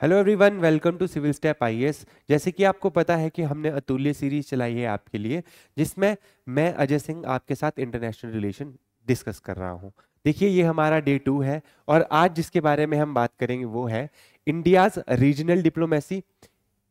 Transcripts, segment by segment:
Hello everyone, welcome to Civil Step IAS. जैसे कि आपको पता है कि हमने अतुल्य सीरीज चलाई है आपके लिए, जिसमें मैं अजय सिंह आपके साथ इंटरनेशनल रिलेशन डिस्कस कर रहा हूं। देखिए, ये हमारा डे 2 है और आज जिसके बारे में हम बात करेंगे वो है India's regional diplomacy,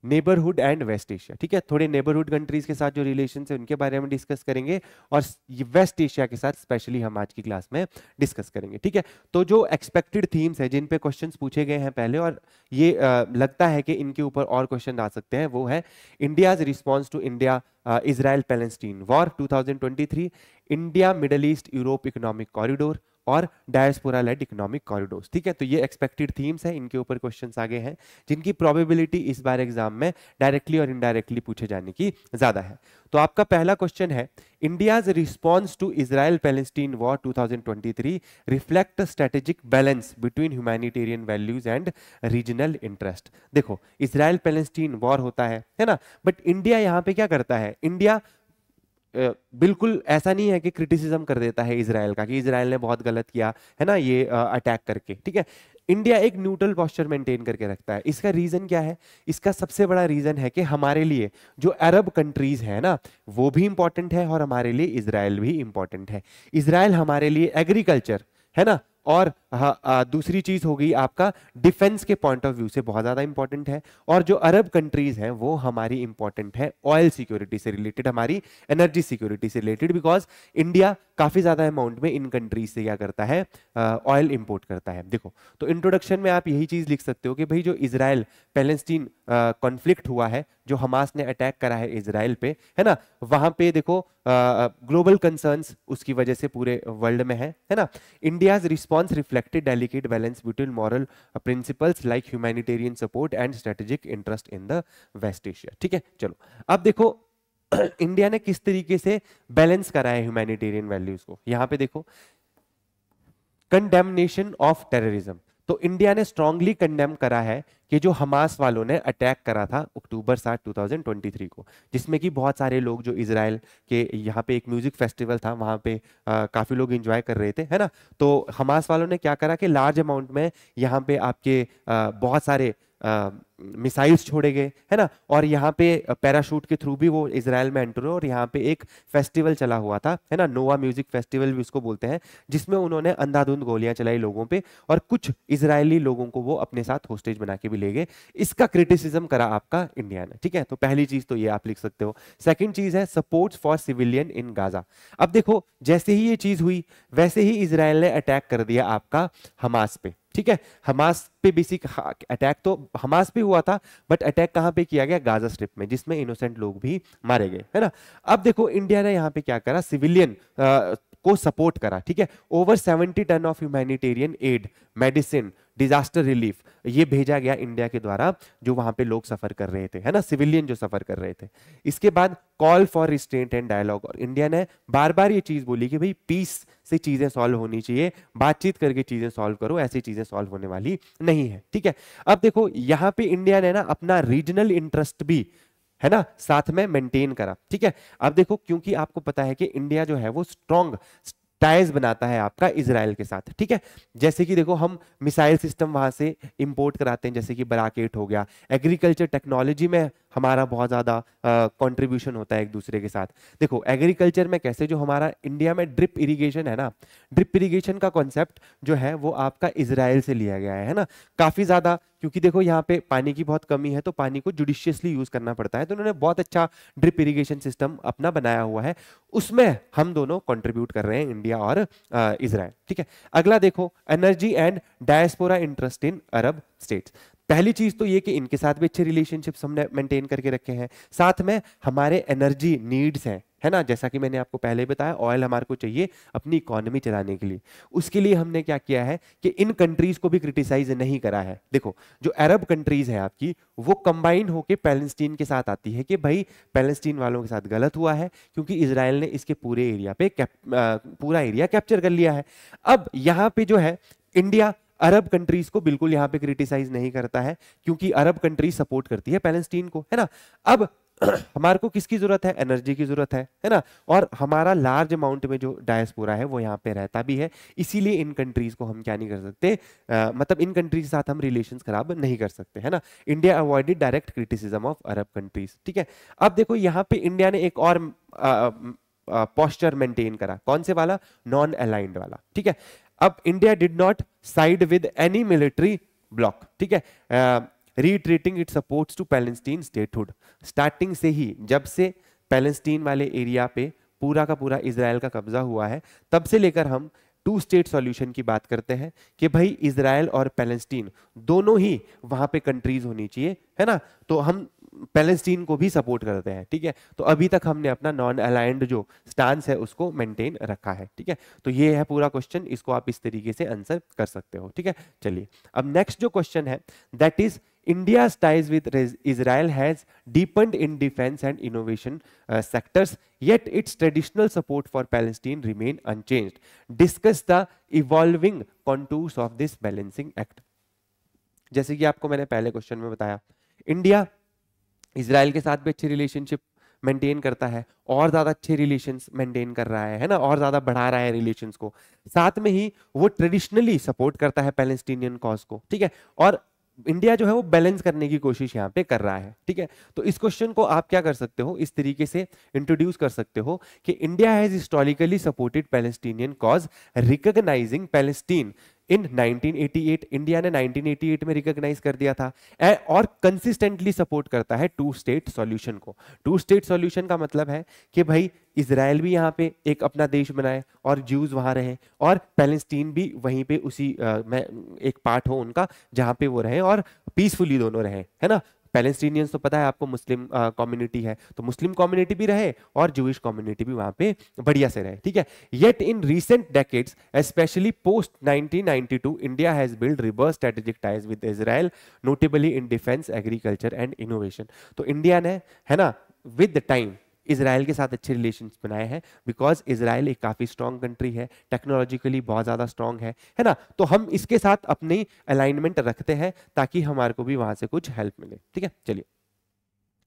neighbourhood and West Asia. ठीक है, थोड़े नेबरहुड कंट्रीज के साथ जो रिलेशन है उनके बारे में डिस्कस करेंगे और वेस्ट एशिया के साथ स्पेशली हम आज की क्लास में डिस्कस करेंगे। ठीक है, तो जो एक्सपेक्टेड थीम्स है जिन पे क्वेश्चंस पूछे गए हैं पहले, और ये लगता है कि इनके ऊपर और क्वेश्चन आ सकते हैं, वो है India's response to India Israel Palestine war 2023, India middle east Europe economic corridor और डायस्पोरा लेड इकोनॉमिक कॉरिडोर्स। ठीक है, तो ये एक्सपेक्टेड थीम्स हैं, इनके ऊपर क्वेश्चंस आगे हैं जिनकी प्रोबेबिलिटी इस बार एग्जाम में डायरेक्टली और इनडायरेक्टली पूछे जाने की ज्यादा है। तो आपका पहला क्वेश्चन है, India's response to Israel Palestine war 2023 reflect strategic balance between humanitarian values and regional interest. देखो, इजराइल पैलेस्टीन वॉर होता है ना, बट इंडिया यहाँ पे क्या करता है? इंडिया बिल्कुल ऐसा नहीं है कि क्रिटिसिज्म कर देता है इसराइल का कि इसराइल ने बहुत गलत किया है ना ये अटैक करके। ठीक है, इंडिया एक न्यूट्रल पोस्चर मेंटेन करके रखता है। इसका रीजन क्या है? इसका सबसे बड़ा रीजन है कि हमारे लिए जो अरब कंट्रीज है ना, वो भी इंपॉर्टेंट है और हमारे लिए इसराइल भी इंपॉर्टेंट है। इसराइल हमारे लिए एग्रीकल्चर है ना, और दूसरी चीज हो गई आपका डिफेंस के पॉइंट ऑफ व्यू से बहुत ज्यादा इंपॉर्टेंट है। और जो अरब कंट्रीज हैं वो हमारी इंपॉर्टेंट है ऑयल सिक्योरिटी से रिलेटेड, हमारी एनर्जी सिक्योरिटी से रिलेटेड, बिकॉज इंडिया काफी ज्यादा अमाउंट में इन कंट्रीज से क्या करता है? ऑयल इंपोर्ट करता है। देखो, तो इंट्रोडक्शन में आप यही चीज लिख सकते हो कि भाई जो इजराइल पैलेस्टीन कॉन्फ्लिक्ट हुआ है, जो हमास ने अटैक करा है इजराइल पे, है ना, वहां पे देखो ग्लोबल कंसर्न्स उसकी वजह से पूरे वर्ल्ड में है ना। India's response reflected delicate balance between moral principles like humanitarian support and strategic interest in the West Asia. ठीक है, चलो अब देखो इंडिया ने किस तरीके से बैलेंस करा है ह्यूमैनिटेरियन वैल्यूज को। यहां पे देखो, कंडेमनेशन ऑफ टेररिज्म। तो इंडिया ने स्ट्रांगली कंडेम करा है कि जो हमास वालों ने अटैक करा था अक्टूबर 7 2023 को, जिसमें कि बहुत सारे लोग जो इजराइल के यहाँ पे एक म्यूजिक फेस्टिवल था वहां पे काफी लोग एंजॉय कर रहे थे, है ना। तो हमास वालों ने क्या करा कि लार्ज अमाउंट में यहाँ पे आपके बहुत सारे मिसाइल्स छोड़े गए, है ना, और यहाँ पे पैराशूट के थ्रू भी वो इजराइल में एंटर हुए और यहाँ पे एक फेस्टिवल चला हुआ था, है ना, नोवा म्यूजिक फेस्टिवल भी उसको बोलते हैं, जिसमें उन्होंने अंधाधुंध गोलियां चलाई लोगों पे और कुछ इजरायली लोगों को वो अपने साथ होस्टेज बना के भी ले गए। इसका क्रिटिसिज्म करा आपका इंडिया ने। ठीक है, तो पहली चीज तो ये आप लिख सकते हो। सेकंड चीज है support for civilian in Gaza. अब देखो, जैसे ही ये चीज हुई वैसे ही इजराइल ने अटैक कर दिया आपका हमास पे। ठीक है, हमास पे बेसिक अटैक तो हमास पे हुआ था, बट अटैक कहां पे किया गया? गाजा स्ट्रिप में, जिसमें इनोसेंट लोग भी मारे गए, है ना। अब देखो इंडिया ने यहां पे क्या करा? सिविलियन को सपोर्ट करा। ठीक है, over 70 ton of humanitarian aid, medicine, disaster relief ये भेजा गया इंडिया के द्वारा, जो वहां पे लोग सफर कर रहे थे, है ना, सिविलियन जो सफर कर रहे थे। इसके बाद call for restraint and dialogue, और इंडिया ने बार बार ये चीज बोली कि भाई पीस से चीजें सॉल्व होनी चाहिए, बातचीत करके चीजें सॉल्व करो, ऐसी चीजें सॉल्व होने वाली नहीं है। ठीक है, अब देखो यहां पे इंडिया ने ना अपना रीजनल इंटरेस्ट भी, है ना, साथ में मेंटेन करा। ठीक है, अब देखो क्योंकि आपको पता है कि इंडिया जो है वो स्ट्रॉन्ग टाइज बनाता है आपका इजराइल के साथ। ठीक है, जैसे कि देखो हम मिसाइल सिस्टम वहां से इंपोर्ट कराते हैं, जैसे कि बराकेट हो गया, एग्रीकल्चर टेक्नोलॉजी में हमारा बहुत ज्यादा कंट्रीब्यूशन होता है एक दूसरे के साथ। देखो एग्रीकल्चर में कैसे, जो हमारा इंडिया में ड्रिप इरिगेशन है ना, ड्रिप इरिगेशन का कॉन्सेप्ट जो है वो आपका इजराइल से लिया गया है ना, काफी ज्यादा, क्योंकि देखो यहाँ पे पानी की बहुत कमी है तो पानी को जुडिशियसली यूज करना पड़ता है, तो उन्होंने बहुत अच्छा ड्रिप इरिगेशन सिस्टम अपना बनाया हुआ है, उसमें हम दोनों कंट्रीब्यूट कर रहे हैं, इंडिया और इजराइल। ठीक है, अगला देखो energy and diaspora interest in Arab states. पहली चीज तो ये कि इनके साथ भी अच्छे रिलेशनशिप्स हमने मेंटेन करके रखे हैं, साथ में हमारे एनर्जी नीड्स हैं, है ना, जैसा कि मैंने आपको पहले बताया ऑयल हमारे को चाहिए अपनी इकोनॉमी चलाने के लिए। उसके लिए हमने क्या किया है कि इन कंट्रीज को भी क्रिटिसाइज नहीं करा है। देखो जो अरब कंट्रीज है आपकी, वो कंबाइन होके पैलेस्टीन के साथ आती है कि भाई पैलेस्टीन वालों के साथ गलत हुआ है क्योंकि इजराइल ने इसके पूरे एरिया पे पूरा एरिया कैप्चर कर लिया है। अब यहां पे जो है इंडिया अरब कंट्रीज को बिल्कुल यहां पे क्रिटिसाइज नहीं करता है क्योंकि अरब कंट्रीज सपोर्ट करती है पैलेस्टीन को, है ना। अब हमारे को किसकी जरूरत है, एनर्जी की जरूरत है ना, और हमारा लार्ज अमाउंट में जो डायस्पोरा है वो यहाँ पे रहता भी है, इसीलिए इन कंट्रीज को हम क्या नहीं कर सकते, मतलब इन कंट्रीज के साथ हम रिलेशंस खराब नहीं कर सकते, है ना। India avoided direct criticism of Arab countries, ठीक है। अब देखो यहाँ पे इंडिया ने एक और पोस्चर मेंटेन करा, कौन से वाला, नॉन अलाइंड वाला, ठीक है। अब India did not side with any military bloc, ठीक है, reiterating it supports to Palestine statehood. Starting से ही, जब से पैलेस्टीन वाले एरिया पे पूरा का पूरा इजराइल का कब्जा हुआ है, तब से लेकर हम टू स्टेट सॉल्यूशन की बात करते हैं कि भाई इजराइल और पैलेस्टीन दोनों ही वहां पे कंट्रीज होनी चाहिए, है ना। तो हम पैलेस्टीन को भी सपोर्ट करते हैं, ठीक है। तो अभी तक हमने अपना नॉन अलाइंड जो स्टांस है उसको मेंटेन रखा है, ठीक है। तो ये है पूरा क्वेश्चन, इसको आप इस तरीके से आंसर कर सकते हो, ठीक है। चलिए अब नेक्स्ट जो क्वेश्चन है, that is India's ties with Israel has deepened in defense and innovation sectors, yet its traditional support for Palestine remain unchanged. Discuss the evolving contours of this balancing act. जैसे कि आपको मैंने पहले question में बताया, India Israel के साथ भी अच्छी रिलेशनशिप मेंटेन करता है, और ज्यादा अच्छे रिलेशंस मेंटेन कर रहा है ना, और ज्यादा बढ़ा रहा है रिलेशंस को। साथ में ही वो ट्रेडिशनली सपोर्ट करता है पैलेस्टीनियन कॉज को, ठीक है। और इंडिया जो है वो बैलेंस करने की कोशिश यहाँ पे कर रहा है, ठीक है। तो इस क्वेश्चन को आप क्या कर सकते हो, इस तरीके से इंट्रोड्यूस कर सकते हो कि India has historically supported Palestinian cause, recognising Palestine in 1988। India ने 1988 में रिकॉग्नाइज कर दिया था, और कंसिस्टेंटली सपोर्ट करता है टू स्टेट सॉल्यूशन को। टू स्टेट सॉल्यूशन का मतलब है कि भाई इजराइल भी यहाँ पे एक अपना देश बनाए और ज्यूज वहां रहे, और पैलेस्टीन भी वहीं पे उसी में एक पार्ट हो उनका, जहां पे वो रहे और पीसफुली दोनों रहे, है ना। पैलेस्टीनियंस तो पता है आपको मुस्लिम कम्युनिटी है, तो मुस्लिम कम्युनिटी भी रहे और जूइश कम्युनिटी भी वहां पे बढ़िया से रहे, ठीक है। Yet in recent decades specially post 1992 India has build reverse strategic ties with Israel, notably in defence, agriculture and innovation. तो इंडिया ने, है ना, विद द टाइम इजराइल के साथ अच्छे रिलेशंस बनाए हैं, बिकॉज इजराइल एक काफी स्ट्रॉन्ग कंट्री है, टेक्नोलॉजिकली बहुत ज्यादा स्ट्रॉन्ग है ना। तो हम इसके साथ अपनी अलाइनमेंट रखते हैं ताकि हमारे को भी वहां से कुछ हेल्प मिले, ठीक है। चलिए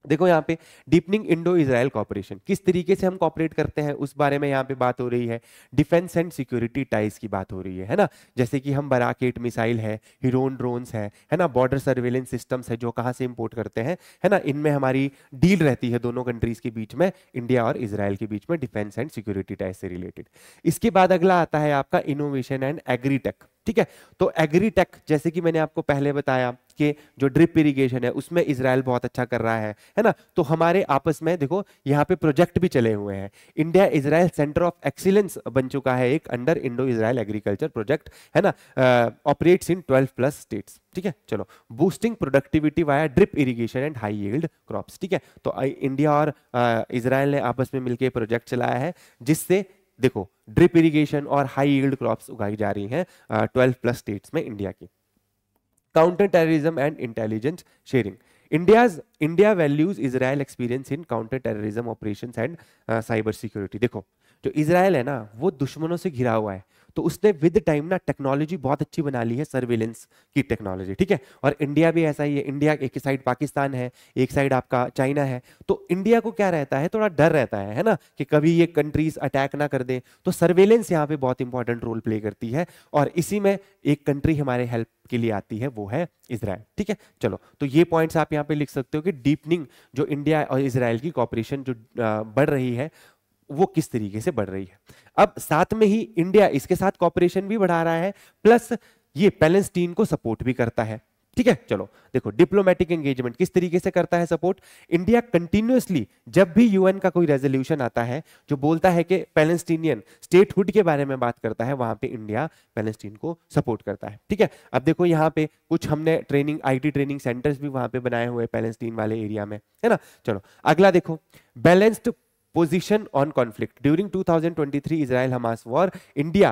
देखो यहाँ पे डीपनिंग इंडो इजराइल कॉपरेशन, किस तरीके से हम कॉपरेट करते हैं उस बारे में यहाँ पे बात हो रही है। डिफेंस एंड सिक्योरिटी टाइज की बात हो रही है ना। जैसे कि हम बराक 8 मिसाइल है, हिरोन ड्रोन्स है ना, बॉर्डर सर्वेलेंस सिस्टम्स है जो कहाँ से इंपोर्ट करते हैं, है ना। इनमें हमारी डील रहती है दोनों कंट्रीज के बीच में, इंडिया और इजराइल के बीच में, डिफेंस एंड सिक्योरिटी टाइज से रिलेटेड। इसके बाद अगला आता है आपका इनोवेशन एंड एग्रीटेक, ठीक है। तो एग्रीटेक, जैसे कि मैंने आपको पहले बताया कि जो ड्रिप इरिगेशन है उसमें इजराइल बहुत अच्छा कर रहा है ना। तो हमारे आपस में देखो यहाँ पे प्रोजेक्ट भी चले हुए हैं। India Israel centre of excellence बन चुका है एक under Indo Israel agriculture project, है ना, ऑपरेट्स इन 12+ स्टेट्स, ठीक है। चलो, boosting productivity via drip irrigation and high yield crops, ठीक है। तो इंडिया और इजराइल ने आपस में मिलकर प्रोजेक्ट चलाया है, जिससे देखो ड्रिप इरिगेशन और हाई यील्ड क्रॉप्स उगाई जा रही हैं 12+ स्टेट्स में इंडिया की। Counter terrorism and intelligence sharing, India values Israel experience in counter terrorism operations and cyber security. देखो जो इजराइल है ना वो दुश्मनों से घिरा हुआ है, तो उसने विद टाइम ना टेक्नोलॉजी बहुत अच्छी बना ली है, सर्वेलेंस की टेक्नोलॉजी, ठीक है। और इंडिया भी ऐसा ही है, इंडिया एक साइड पाकिस्तान है, एक साइड आपका चाइना है, तो इंडिया को क्या रहता है, थोड़ा डर रहता है ना, कि कभी ये कंट्रीज अटैक ना कर दे। तो सर्वेलेंस यहाँ पे बहुत इंपॉर्टेंट रोल प्ले करती है, और इसी में एक कंट्री हमारे हेल्प के लिए आती है, वो है इजराइल, ठीक है। चलो, तो ये पॉइंट्स आप यहाँ पे लिख सकते हो कि डीपनिंग जो इंडिया और इजराइल की कॉपरेशन जो बढ़ रही है वो किस तरीके से बढ़ रही है। अब साथ में ही इंडिया इसके साथ कॉपरेशन भी बढ़ा रहा है, प्लस ये पैलेस्टीन को सपोर्ट भी करता है, ठीक है। चलो देखो डिप्लोमेटिक एंगेजमेंट किस तरीके से करता है सपोर्ट। इंडिया कंटिन्यूअसली जब भी यूएन का कोई रेजोल्यूशन आता है जो बोलता है कि पैलेस्टीनियन स्टेटहुड के बारे में बात करता है, वहां पे इंडिया पैलेस्टीन को सपोर्ट करता है, ठीक है। अब देखो यहाँ पे कुछ हमने ट्रेनिंग आईटी ट्रेनिंग सेंटर्स भी वहां पे बनाए हुए पैलेस्टीन वाले एरिया में, है ना। चलो अगला देखो, balanced position on conflict during 2023 Israel Hamas war, India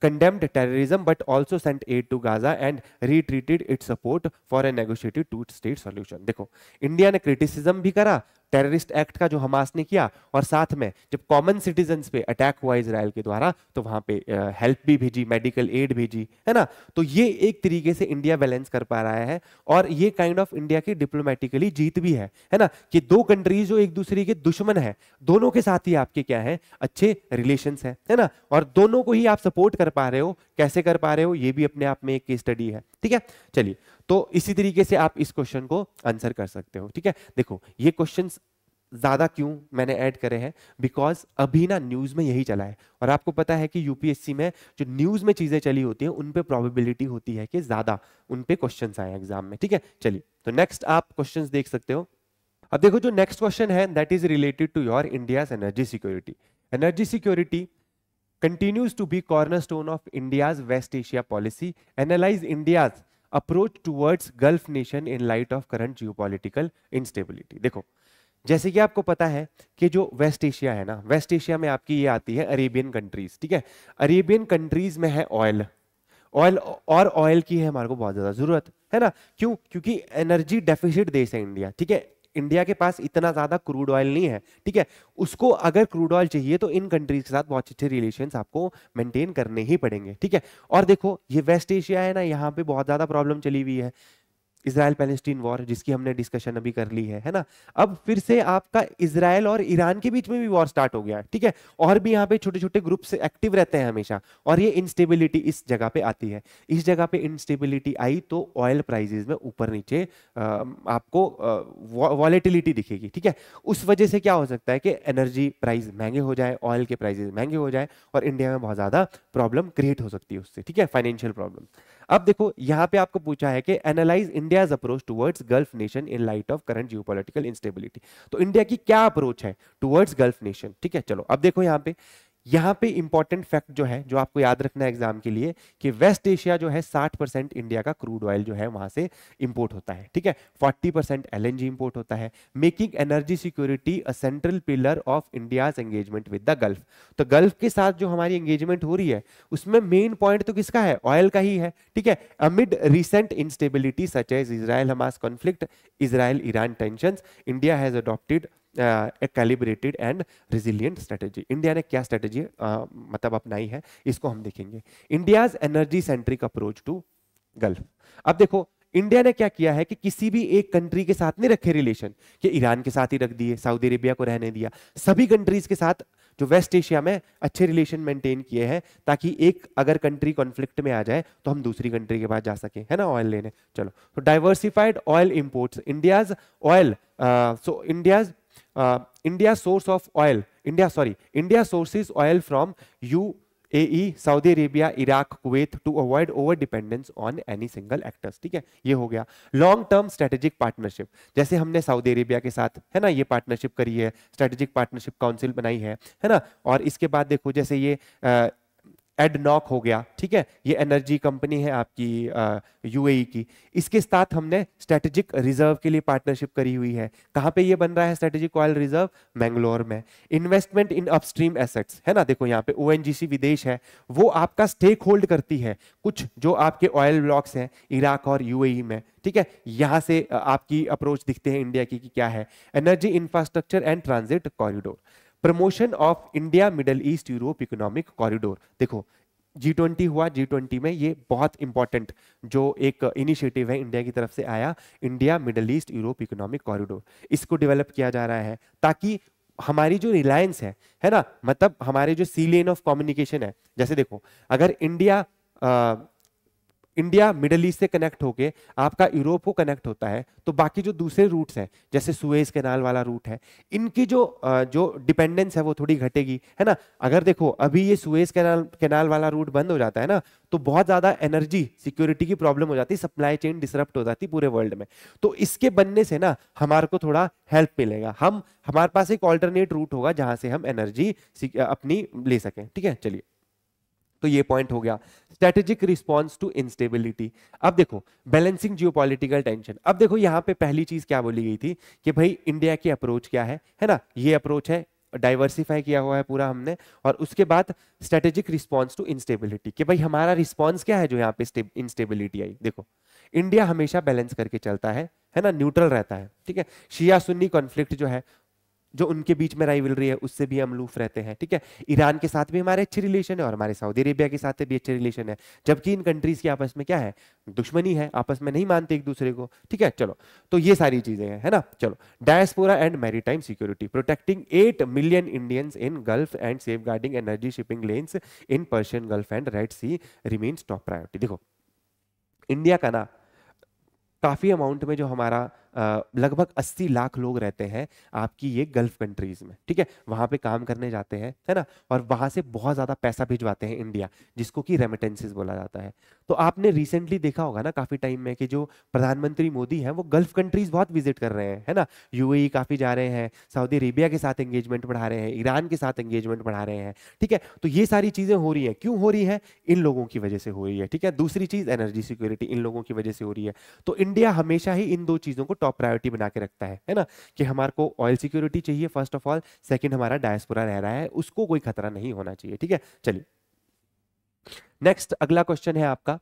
condemned terrorism but also sent aid to Gaza and retreated its support for a negotiated two state solution। देखो, इंडिया ने क्रिटिसिज्म भी करा टेररिस्ट एक्ट का जो Hamas ने किया, और साथ में जब कॉमन सिटीजन्स पे अटैक हुआ इजराइल के द्वारा तो वहां पे हेल्प भी भेजी, मेडिकल एड भेजी, है ना। तो ये एक तरीके से इंडिया बैलेंस कर पा रहा है, और ये काइंड ऑफ इंडिया की डिप्लोमेटिकली जीत भी है ना, कि दो कंट्रीज जो एक दूसरे के दुश्मन है, दोनों के साथ ही आपके क्या है, अच्छे रिलेशंस है ना, और दोनों को ही आप सपोर्ट कर पा रहे हो। कैसे कर पा रहे हो, ये भी अपने आप में एक केस स्टडी है, ठीक है। चलिए, तो इसी तरीके से आप इस क्वेश्चन को आंसर कर सकते हो, ठीक है। देखो, ये क्वेश्चंस ज्यादा क्यों मैंने ऐड करे हैं, बिकॉज अभी ना न्यूज में यही चला है, और आपको पता है कि यूपीएससी में जो न्यूज में चीजें चली होती हैं उन पे प्रोबेबिलिटी होती है कि ज्यादा उन पे क्वेश्चंस आए एग्जाम में, ठीक है। चलिए, तो नेक्स्ट आप क्वेश्चंस देख सकते हो। अब देखो, जो नेक्स्ट क्वेश्चन है that is related to your India's energy security. Energy security continues to be cornerstone of India's West Asia policy. Analyze India's approach towards Gulf nation in light of current geopolitical instability। देखो, जैसे कि आपको पता है कि जो West Asia है ना, वेस्ट एशिया में आपकी ये आती है अरेबियन कंट्रीज, ठीक है। अरेबियन कंट्रीज में है ऑयल, और ऑयल की है हमारे को बहुत ज्यादा जरूरत, है ना। क्यों? क्योंकि एनर्जी डेफिसिट देश है इंडिया, ठीक है। इंडिया के पास इतना ज्यादा क्रूड ऑयल नहीं है, ठीक है। उसको अगर क्रूड ऑयल चाहिए तो इन कंट्रीज के साथ बहुत अच्छे रिलेशंस आपको मेंटेन करने ही पड़ेंगे, ठीक है। और देखो, ये वेस्ट एशिया है ना, यहाँ पे बहुत ज्यादा प्रॉब्लम चली हुई है, इजराइल पैलेस्टीन वॉर, जिसकी हमने डिस्कशन अभी कर ली है ना। अब फिर से आपका इजराइल और ईरान के बीच में भी वॉर स्टार्ट हो गया है, ठीक है। और भी यहाँ पे छोटे छोटे ग्रुप्स एक्टिव रहते हैं हमेशा, और ये इंस्टेबिलिटी इस जगह पे आती है। इस जगह पे इंस्टेबिलिटी आई तो ऑयल प्राइसेस में ऊपर नीचे आपको वॉलेटिलिटी दिखेगी, ठीक है। उस वजह से क्या हो सकता है कि एनर्जी प्राइस महंगे हो जाए, ऑयल के प्राइसेस महंगे हो जाए, और इंडिया में बहुत ज्यादा प्रॉब्लम क्रिएट हो सकती है उससे, ठीक है, फाइनेंशियल प्रॉब्लम। अब देखो, यहां पे आपको पूछा है कि analyse India's approach towards gulf nation in light of current geopolitical instability. तो इंडिया की क्या अप्रोच है टुवर्ड्स गल्फ नेशन, ठीक है। चलो, अब देखो, यहाँ पे इंपॉर्टेंट फैक्ट जो है, जो आपको याद रखना है एग्जाम के लिए, कि वेस्ट एशिया जो है 60% इंडिया का क्रूड ऑयल जो है वहां से इंपोर्ट होता है, ठीक है। 40% एलएनजी इंपोर्ट होता है, making energy security a central pillar of India's engagement with the gulf. तो गल्फ के साथ जो हमारी एंगेजमेंट हो रही है उसमें मेन पॉइंट तो किसका है, ऑयल का ही है, ठीक है। Amid recent instability such as Israel Hamas conflict, Israel Iran tensions, India has adopted a calibrated and resilient strategy. इंडिया ने क्या स्ट्रेटेजी मतलब अपनाई है, इसको हम देखेंगे। India's energy centric approach to Gulf. अब देखो, इंडिया ने क्या किया है कि किसी भी एक कंट्री के साथ नहीं रखे रिलेशन, कि ईरान के साथ ही रख दिए, सऊदी अरेबिया को रहने दिया, सभी कंट्रीज के साथ जो वेस्ट एशिया में अच्छे रिलेशन मेंटेन किए हैं, ताकि एक अगर कंट्री कॉन्फ्लिक्ट में आ जाए तो हम दूसरी कंट्री के पास जा सके, है ना, ऑयल लेने। चलो, तो diversified oil imports, India's oil, so India source of oil, India sources oil from UAE, Saudi Arabia, Iraq, Kuwait to avoid over dependence on any single actors, ठीक है। ये हो गया लॉन्ग टर्म स्ट्रेटेजिक पार्टनरशिप, जैसे हमने Saudi Arabia के साथ, है ना, ये पार्टनरशिप करी है, स्ट्रेटेजिक पार्टनरशिप काउंसिल बनाई है ना। और इसके बाद देखो, जैसे ये एडनॉक हो गया, ठीक है, ये एनर्जी कंपनी है आपकी यूएई की, इसके साथ हमने स्ट्रेटेजिक रिजर्व के लिए पार्टनरशिप करी हुई है। कहाँ पे ये बन रहा है स्ट्रेटेजिक ऑयल रिजर्व, मैंगलोर में। इन्वेस्टमेंट इन अपस्ट्रीम एसेट्स, है ना, देखो यहाँ पे ओएनजीसी विदेश है, वो आपका स्टेक होल्ड करती है कुछ जो आपके ऑयल ब्लॉक्स हैं इराक और यूएई में, ठीक है। यहां से आपकी अप्रोच दिखते हैं इंडिया की कि क्या है। Energy infrastructure and transit corridor, promotion of India middle east Europe economic corridor. देखो, G20 हुआ, G20 में ये बहुत इंपॉर्टेंट जो एक इनिशिएटिव है इंडिया की तरफ से आया, India middle east Europe economic corridor, इसको डेवलप किया जा रहा है ताकि हमारी जो रिलायंस है ना, मतलब हमारे जो सी लेन ऑफ कम्युनिकेशन है, जैसे देखो, अगर इंडिया मिडल ईस्ट से कनेक्ट होके आपका यूरोप को कनेक्ट होता है, तो बाकी जो दूसरे रूट्स हैं, जैसे सुएज कैनाल वाला रूट है, इनकी जो डिपेंडेंस है वो थोड़ी घटेगी, है ना। अगर देखो, अभी ये सुएज कैनाल वाला रूट बंद हो जाता है ना, तो बहुत ज्यादा एनर्जी सिक्योरिटी की प्रॉब्लम हो जाती है, सप्लाई चेन डिसरप्ट हो जाती है पूरे वर्ल्ड में। तो इसके बनने से ना हमारे को थोड़ा हेल्प मिलेगा, हमारे पास एक ऑल्टरनेट रूट होगा जहां से हम एनर्जी अपनी ले सकें, ठीक है। चलिए, तो ये पॉइंट हो गया स्ट्रेटेजिक रिस्पांस टू इंस्टेबिलिटी। अब देखो, बैलेंसिंग जियोपॉलिटिकल टेंशन। अब देखो, यहां पे पहली चीज क्या बोली गई थी कि भाई इंडिया की अप्रोच क्या है ना, ये अप्रोच है डाइवर्सिफाई किया हुआ है पूरा हमने। और उसके बाद स्ट्रेटेजिक रिस्पॉन्स टू इंस्टेबिलिटी, कि भाई हमारा रिस्पॉन्स क्या है जो यहाँ पे इंस्टेबिलिटी आई। देखो इंडिया हमेशा बैलेंस करके चलता है ना, न्यूट्रल रहता है, ठीक है। शिया सुन्नी कॉन्फ्लिक्ट जो है, जो उनके बीच में राइवलरी है, उससे भी हम अलूफ रहते हैं, ठीक है। ईरान के साथ भी हमारे अच्छे रिलेशन है और हमारे सऊदी अरेबिया के साथ भी अच्छे रिलेशन है, जबकि इन कंट्रीज की आपस में क्या है, दुश्मनी है, आपस में नहीं मानते एक दूसरे को, ठीक है। चलो तो ये सारी चीजें हैं, है ना। चलो diaspora and maritime security, protecting 8 million Indians in Gulf and safeguarding energy shipping lanes in Persian Gulf and Red Sea remains top priority. देखो इंडिया का ना काफी अमाउंट में जो हमारा लगभग 80 लाख लोग रहते हैं आपकी ये गल्फ कंट्रीज में, ठीक है। वहां पे काम करने जाते हैं, है ना, और वहां से बहुत ज्यादा पैसा भिजवाते हैं इंडिया, जिसको कि रेमिटेंसेस बोला जाता है। तो आपने रिसेंटली देखा होगा ना काफी टाइम में कि जो प्रधानमंत्री मोदी हैं वो गल्फ कंट्रीज बहुत विजिट कर रहे हैं, है ना। यूएई काफी जा रहे हैं, सऊदी अरेबिया के साथ एंगेजमेंट बढ़ा रहे हैं, ईरान के साथ एंगेजमेंट बढ़ा रहे हैं, ठीक है। तो ये सारी चीजें हो रही है, क्यों हो रही है, इन लोगों की वजह से हो रही है, ठीक है। दूसरी चीज एनर्जी सिक्योरिटी इन लोगों की वजह से हो रही है। तो इंडिया हमेशा ही इन दो चीजों को टॉप प्रायोरिटी बना के रखता है ना, कि हमारे को ऑयल सिक्योरिटी चाहिए फर्स्ट ऑफ ऑल, सेकंड हमारा डायस्पोरा रह रहा है, उसको कोई खतरा नहीं होना चाहिए, ठीक है। चलिए नेक्स्ट अगला क्वेश्चन है आपका,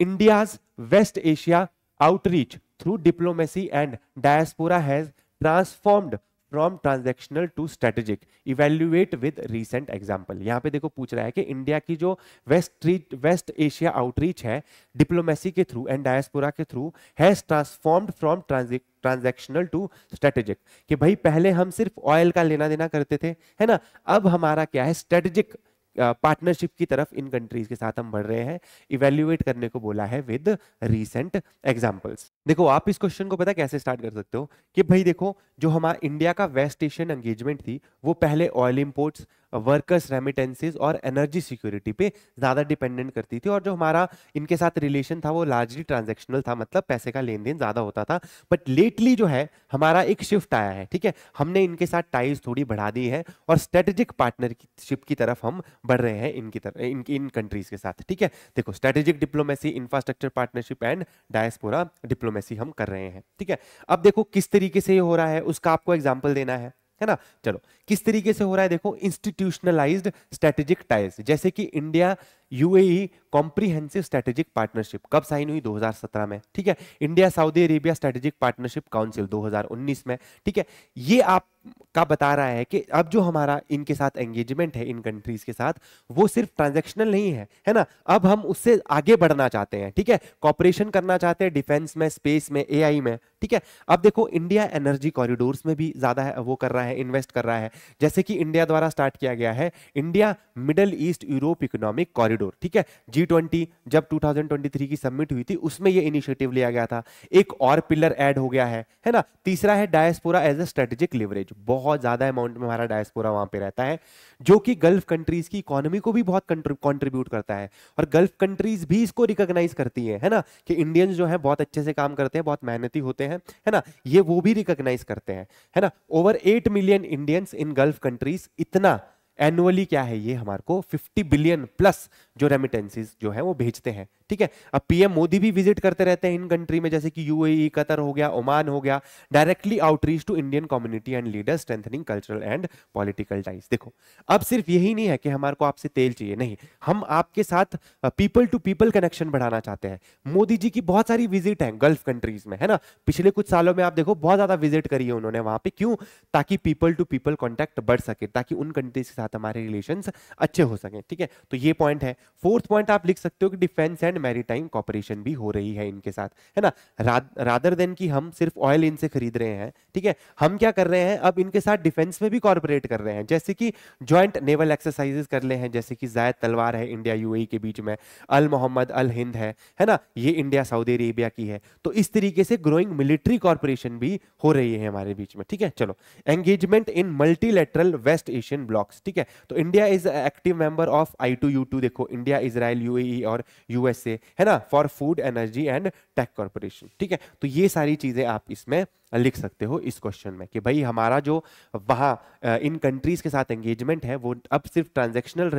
India's West Asia outreach through diplomacy and diaspora has transformed from transactional to strategic, evaluate with recent example. यहां पे देखो पूछ रहा है कि इंडिया की जो वेस्ट एशिया आउटरीच है डिप्लोमेसी के थ्रू एंड डायस्पोरा के through has transformed from transactional to strategic, कि भाई पहले हम सिर्फ ऑयल का लेना देना करते थे, है ना, अब हमारा क्या है, स्ट्रेटेजिक पार्टनरशिप की तरफ इन कंट्रीज के साथ हम बढ़ रहे हैं। इवेल्युएट करने को बोला है विद रीसेंट एग्जांपल्स। देखो आप इस क्वेश्चन को पता कैसे स्टार्ट कर सकते हो, कि भाई देखो जो हमारा इंडिया का वेस्ट एशियन एंगेजमेंट थी वो पहले ऑयल इंपोर्ट्स, वर्कर्स रेमिटेंसेस और एनर्जी सिक्योरिटी पे ज्यादा डिपेंडेंट करती थी, और जो हमारा इनके साथ रिलेशन था वो लार्जली ट्रांजैक्शनल था, मतलब पैसे का लेन देन ज्यादा होता था। बट लेटली जो है हमारा एक शिफ्ट आया है, ठीक है, हमने इनके साथ टाइज थोड़ी बढ़ा दी है और स्ट्रेटेजिक पार्टनरशिप की तरफ हम बढ़ रहे हैं इनकी तरफ, इन कंट्रीज के साथ, ठीक है। देखो strategic diplomacy, infrastructure partnership and diaspora diplomacy हम कर रहे हैं, ठीक है। अब देखो किस तरीके से ये हो रहा है उसका आपको एग्जांपल देना है ना। चलो किस तरीके से हो रहा है, देखो इंस्टीट्यूशनलाइज्ड स्ट्रेटेजिक टाइज, जैसे कि India UAE comprehensive strategic partnership कब साइन हुई, 2017 में, ठीक है। India Saudi Arabia strategic partnership council 2019 में, ठीक है। ये आप का बता रहा है कि अब जो हमारा इनके साथ एंगेजमेंट है इन कंट्रीज के साथ वो सिर्फ ट्रांजैक्शनल नहीं है ना, अब हम उससे आगे बढ़ना चाहते हैं, ठीक है, कॉपरेशन करना चाहते हैं डिफेंस में, स्पेस में, एआई में, ठीक है। अब देखो इंडिया एनर्जी कॉरिडोर्स में भी ज्यादा है वो कर रहा है, इन्वेस्ट कर रहा है, जैसे कि इंडिया द्वारा स्टार्ट किया गया है India middle east Europe economic corridor, ठीक है। G20 जब 2023 की समिट हुई थी उसमें ये इनिशिएटिव लिया गया था, एक और पिलर ऐड हो गया है ना। तीसरा है diaspora as a strategic leverage, बहुत ज्यादा अमाउंट में हमारा डायस्पोरा वहां पे रहता है, जो कि गल्फ कंट्रीज की इकोनॉमी को भी बहुत कंट्रीब्यूट करता है, और गल्फ कंट्रीज भी इसको रिकॉग्नाइज करती है ना, कि इंडियंस जो है बहुत अच्छे से काम करते हैं, बहुत मेहनती होते हैं, है ना, ये वो भी रिकॉग्नाइज करते हैं, है ना। Over 8 million Indians in gulf countries, इतना एनुअली क्या है ये हमारे को 50 बिलियन प्लस जो रेमिटेंसेस जो है वो भेजते हैं, ठीक है। अब पीएम मोदी भी विजिट करते रहते हैं इन कंट्री में, जैसे कि यूएई, कतर हो गया, ओमान हो गया, directly outreach to Indian community and leaders strengthening cultural and political ties. देखो अब सिर्फ यही नहीं है कि हमारे को आपसे तेल चाहिए, नहीं, हम आपके साथ पीपल टू पीपल कनेक्शन बढ़ाना चाहते हैं। मोदी जी की बहुत सारी विजिट है गल्फ कंट्रीज में, है ना, पिछले कुछ सालों में आप देखो बहुत ज्यादा विजिट करी है उन्होंने वहां पे, क्यों, ताकि पीपल टू पीपल कॉन्टैक्ट बढ़ सके, ताकि उन कंट्रीज के साथ हमारे रिलेशंस अच्छे हो सके, ठीक है। तो ये पॉइंट है। फोर्थ पॉइंट आप लिख सकते हो कि डिफेंस एंड मैरीटाइम कॉपरेशन भी हो रही है इनके साथ, है ना, रादर देन कि हम सिर्फ ऑयल इनसे खरीद रहे हैं, ठीक है, हम क्या कर रहे हैं अब इनके साथ डिफेंस में भी कॉर्पोरेट कर रहे हैं, जैसे कि ज्वाइंट नेवल एक्सरसाइजेस कर ले हैं, जैसे कि जायद तलवार है इंडिया यूएई के बीच में, अल मोहम्मद अल हिंद है ना, ये इंडिया सऊदी अरेबिया की है। तो इस तरीके से ग्रोइंग मिलिट्री कॉर्पोरेशन भी हो रही है हमारे बीच में, ठीक है। चलो engagement in multilateral West Asian blocs, ठीक है, तो India is active member of I2U2, देखो इंडिया, इजराइल, यूएई और यूएसए, है ना, for food energy and tech corporation, ठीक है। तो ये सारी चीजें आप इसमें लिख सकते हो इस क्वेश्चन में, कि भाई हमारा जो वहां इन कंट्रीज के साथ एंगेजमेंट है वो अब सिर्फ ट्रांजैक्शनल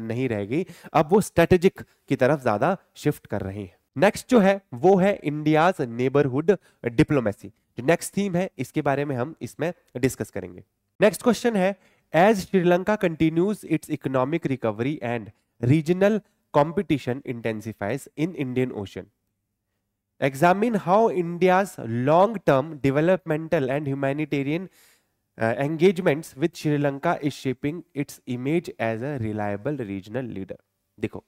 नहीं रह गई, अब वो स्ट्रेटेजिक की तरफ ज्यादा शिफ्ट कर रही है। नेक्स्ट जो है वो है इंडियाज नेबरहुड डिप्लोमेसी, जो नेक्स्ट थीम है इसके बारे में हम इसमें डिस्कस करेंगे। नेक्स्ट क्वेश्चन है As Sri Lanka continues its economic recovery and regional competition intensifies in Indian Ocean, examine how India's long-term developmental and humanitarian engagements with Sri Lanka is shaping its image as a reliable regional leader. देखो,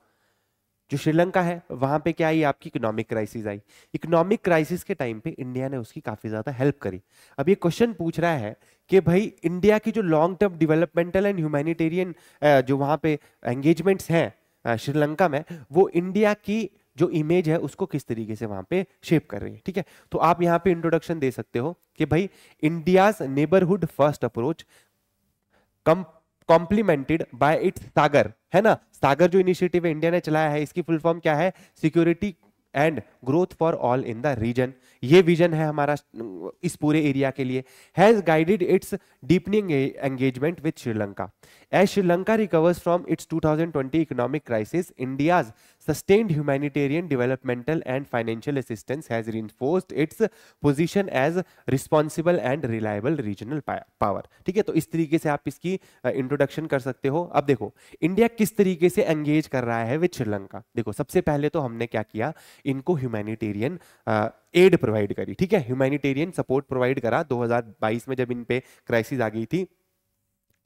जो श्रीलंका है वहां पे क्या आई, आपकी economic crisis आई। Economic crisis के time पे India ने उसकी काफी ज्यादा हेल्प करी। अब ये क्वेश्चन पूछ रहा है कि भाई इंडिया की जो long term developmental and humanitarian जो वहां पे एंगेजमेंट्स हैं श्रीलंका में, वो इंडिया की जो इमेज है उसको किस तरीके से वहां पे शेप कर रही है। ठीक है, तो आप यहाँ पे इंट्रोडक्शन दे सकते हो कि भाई India's neighbourhood first approach complemented by its Sagar, है ना। सागर जो इनिशिएटिव इंडिया ने चलाया है, इसकी फुल फॉर्म क्या है, security and growth for all in the region. ये विजन है हमारा इस पूरे एरिया के लिए। Has guided its deepening engagement with Sri Lanka. As Sri Lanka recovers from its 2020 economic crisis, India's sustained humanitarian developmental and financial assistance has reinforced its position as responsible and reliable regional power। ठीक है, तो इस तरीके से आप इसकी इंट्रोडक्शन कर सकते हो। अब देखो इंडिया किस तरीके से एंगेज कर रहा है विद श्रीलंका। देखो सबसे पहले तो हमने क्या किया, इनको ह्यूमैनिटेरियन एड प्रोवाइड करी। ठीक है, ह्यूमैनिटेरियन सपोर्ट प्रोवाइड करा। 2022 में जब इन पे क्राइसिस आ गई थी,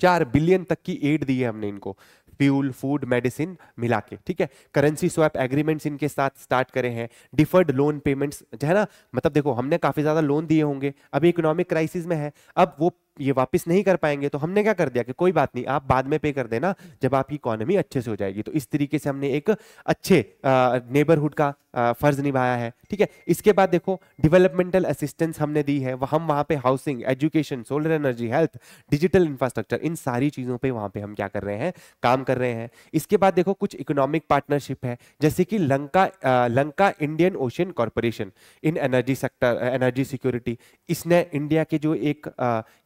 4 बिलियन तक की एड दी है हमने इनको, फ्यूल, फूड, मेडिसिन मिला के। ठीक है, करेंसी स्वैप एग्रीमेंट्स इनके साथ स्टार्ट करे हैं, डिफर्ड लोन पेमेंट्स, है ना। मतलब देखो हमने काफी ज्यादा लोन दिए होंगे, अभी इकोनॉमिक क्राइसिस में है, अब वो ये वापस नहीं कर पाएंगे, तो हमने क्या कर दिया कि कोई बात नहीं, आप बाद में पे कर देना जब आपकी इकोनॉमी अच्छे से हो जाएगी। तो इस तरीके से हमने एक अच्छे नेबरहुड का फर्ज निभाया है। ठीक है, इसके बाद देखो डेवलपमेंटल असिस्टेंस हमने दी है, हम वहां पे housing, education, solar energy, health, digital infrastructure, इन सारी चीजों पे वहां पे हम क्या कर रहे हैं, काम कर रहे हैं। इसके बाद देखो कुछ इकोनॉमिक पार्टनरशिप है, जैसे कि लंका इंडियन ओशियन कॉर्पोरेशन इन एनर्जी सेक्टर, एनर्जी सिक्योरिटी। इसने इंडिया के जो एक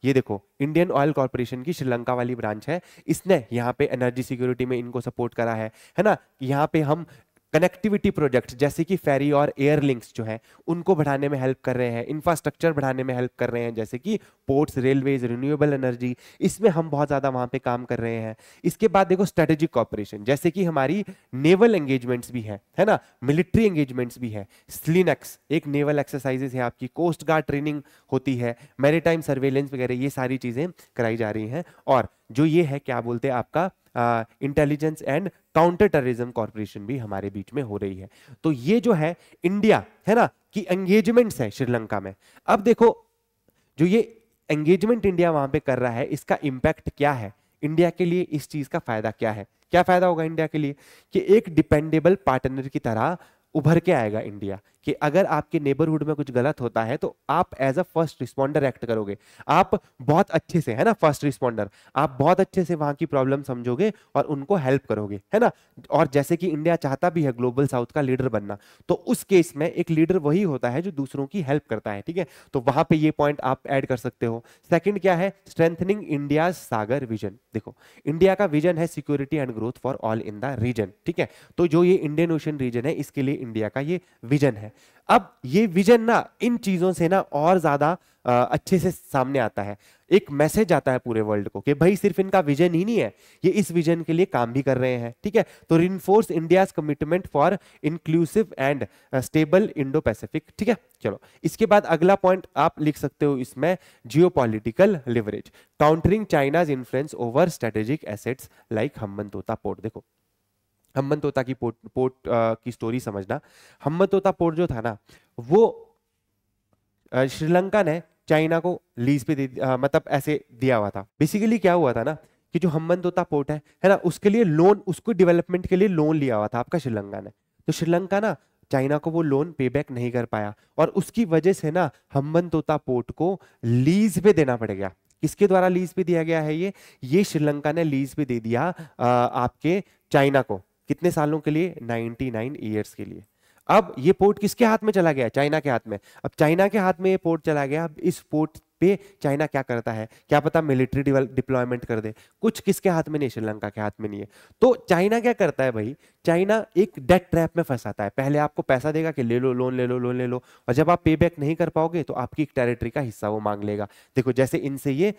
ये देखो इंडियन ऑयल कॉर्पोरेशन की श्रीलंका वाली ब्रांच है, इसने यहाँ पे एनर्जी सिक्योरिटी में इनको सपोर्ट करा है ना। यहाँ पे हम कनेक्टिविटी प्रोजेक्ट जैसे कि फेरी और एयर लिंक्स जो है उनको बढ़ाने में हेल्प कर रहे हैं, इंफ्रास्ट्रक्चर बढ़ाने में हेल्प कर रहे हैं, जैसे कि पोर्ट्स, रेलवेज, रिन्यूएबल एनर्जी, इसमें हम बहुत ज्यादा वहां पे काम कर रहे हैं। इसके बाद देखो स्ट्रेटेजिक कॉर्पोरेशन, जैसे कि हमारी नेवल एंगेजमेंट्स भी है ना, मिलिट्री एंगेजमेंट्स भी है। स्लिनेक्स एक नेवल एक्सरसाइजेस है आपकी, कोस्ट गार्ड ट्रेनिंग होती है, मैरीटाइम सर्वेलेंस वगैरह, ये सारी चीजें कराई जा रही हैं। और जो ये है क्या बोलते हैं आपका intelligence and counter terrorism corporation भी हमारे बीच में हो रही है। तो ये जो है इंडिया, है ना, की एंगेजमेंट्स है श्रीलंका में। अब देखो जो ये एंगेजमेंट इंडिया वहां पे कर रहा है, इसका इंपैक्ट क्या है इंडिया के लिए, इस चीज का फायदा क्या है, क्या फायदा होगा इंडिया के लिए, कि एक डिपेंडेबल पार्टनर की तरह उभर के आएगा इंडिया, कि अगर आपके नेबरहुड में कुछ गलत होता है तो आप as a first responder act करोगे। आप बहुत अच्छे से, है ना, फर्स्ट रिस्पॉन्डर, आप बहुत अच्छे से वहां की प्रॉब्लम समझोगे और उनको हेल्प करोगे, है ना। और जैसे कि इंडिया चाहता भी है ग्लोबल साउथ का लीडर बनना, तो उस केस में एक लीडर वही होता है जो दूसरों की हेल्प करता है। ठीक है, तो वहां पे ये पॉइंट आप ऐड कर सकते हो। सेकंड क्या है, स्ट्रेंथनिंग इंडिया सागर विजन। देखो इंडिया का विजन है security and growth for all in the region. ठीक है, तो जो ये इंडियन ओशन रीजन है, इसके लिए इंडिया का ये विजन है। अब ये विजन ना इन चीजों से ना और ज्यादा अच्छे से सामने आता है, एक मैसेज आता है पूरे वर्ल्ड को कि भाई सिर्फ इनका विजन ही नहीं है, ये इस विजन के लिए काम भी कर रहे हैं। ठीक है, तो reinforce India's commitment for inclusive and stable Indo Pacific. ठीक है, चलो इसके बाद अगला पॉइंट आप लिख सकते हो इसमें, geopolitical leverage, countering China's influence over strategic assets like Hambantota port. देखो हम्बनतोता की पोर्ट की स्टोरी समझना। हम्बनतोता पोर्ट जो था ना, वो श्रीलंका ने चाइना को लीज पे मतलब ऐसे दिया हुआ था। बेसिकली क्या हुआ था ना, कि जो हम्बनतोता पोर्ट है ना, उसके लिए लोन, उसको डेवलपमेंट के लिए लोन लिया हुआ था आपका श्रीलंका ने। तो श्रीलंका ना चाइना को वो लोन पे बैक नहीं कर पाया, और उसकी वजह से ना हम्बनतोता पोर्ट को लीज पे देना पड़ गया। किसके द्वारा लीज पे दिया गया है ये श्रीलंका ने लीज पे दे दिया आपके चाइना को। कितने सालों के लिए, 99 ईयर्स के लिए। अब ये पोर्ट किसके हाथ में चला गया, चाइना के हाथ में। अब चाइना के हाथ में ये पोर्ट चला गया, अब इस पोर्ट पे चाइना क्या करता है, क्या पता मिलिट्री डिप्लॉयमेंट कर दे, कुछ किसके हाथ में नहीं, श्रीलंका के हाथ में नहीं है। तो चाइना क्या करता है भाई, चाइना एक डेट ट्रैप में फंसाता है, पहले आपको पैसा देगा कि ले लो लोन ले लो लोन ले लो, और जब आप पे बैक नहीं कर पाओगे तो आपकी एक टेरिटरी का हिस्सा वो मांग लेगा। देखो जैसे इनसे ये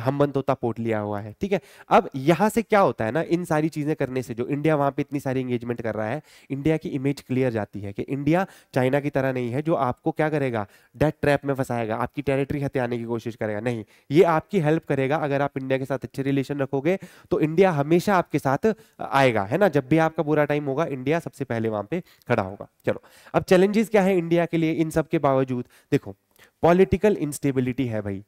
हम्बनतोता पोर्ट लिया हुआ है, ठीक है। अब यहां से क्या होता है ना, इन सारी चीजें करने से जो इंडिया वहां पे इतनी सारी एंगेजमेंट कर रहा है, इंडिया की इमेज क्लियर जाती है कि इंडिया चाइना की तरह नहीं है जो आपको क्या करेगा, डेट ट्रैप में फंसाएगा, आपकी टेरिटरी हथियाने की कोशिश करेगा। नहीं, ये आपकी हेल्प करेगा। अगर आप इंडिया के साथ अच्छे रिलेशन रखोगे तो इंडिया हमेशा आपके साथ आएगा, है ना। जब भी आपका बुरा टाइम होगा इंडिया सबसे पहले वहां पे खड़ा होगा। चलो, अब चैलेंजेस क्या है इंडिया के लिए इन सब के बावजूद? देखो, पॉलिटिकल इंस्टेबिलिटी है भाई,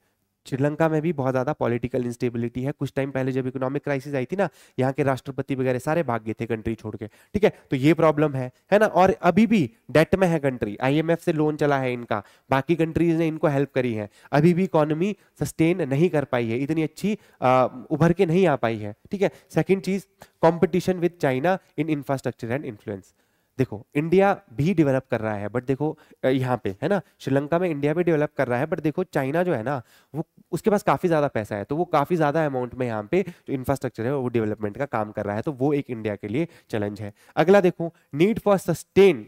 श्रीलंका में भी बहुत ज्यादा पॉलिटिकल इंस्टेबिलिटी है। कुछ टाइम पहले जब इकोनॉमिक क्राइसिस आई थी ना, यहाँ के राष्ट्रपति वगैरह सारे भाग गए थे कंट्री छोड़ के, ठीक है। तो ये प्रॉब्लम है ना। और अभी भी डेट में है कंट्री, आईएमएफ से लोन चला है इनका, बाकी कंट्रीज ने इनको हेल्प करी है, अभी भी इकोनॉमी सस्टेन नहीं कर पाई है, इतनी अच्छी उभर के नहीं आ पाई है, ठीक है। सेकेंड चीज, competition with China in infrastructure and influence. देखो इंडिया भी डेवलप कर रहा है, बट देखो यहाँ पे है ना, श्रीलंका में इंडिया भी डेवलप कर रहा है, बट देखो चाइना जो है ना, वो उसके पास काफी ज्यादा पैसा है, तो वो काफी ज्यादा अमाउंट में यहाँ पे जो इंफ्रास्ट्रक्चर है वो डेवलपमेंट का काम कर रहा है, तो वो एक इंडिया के लिए चैलेंज है। अगला देखो, need for sustain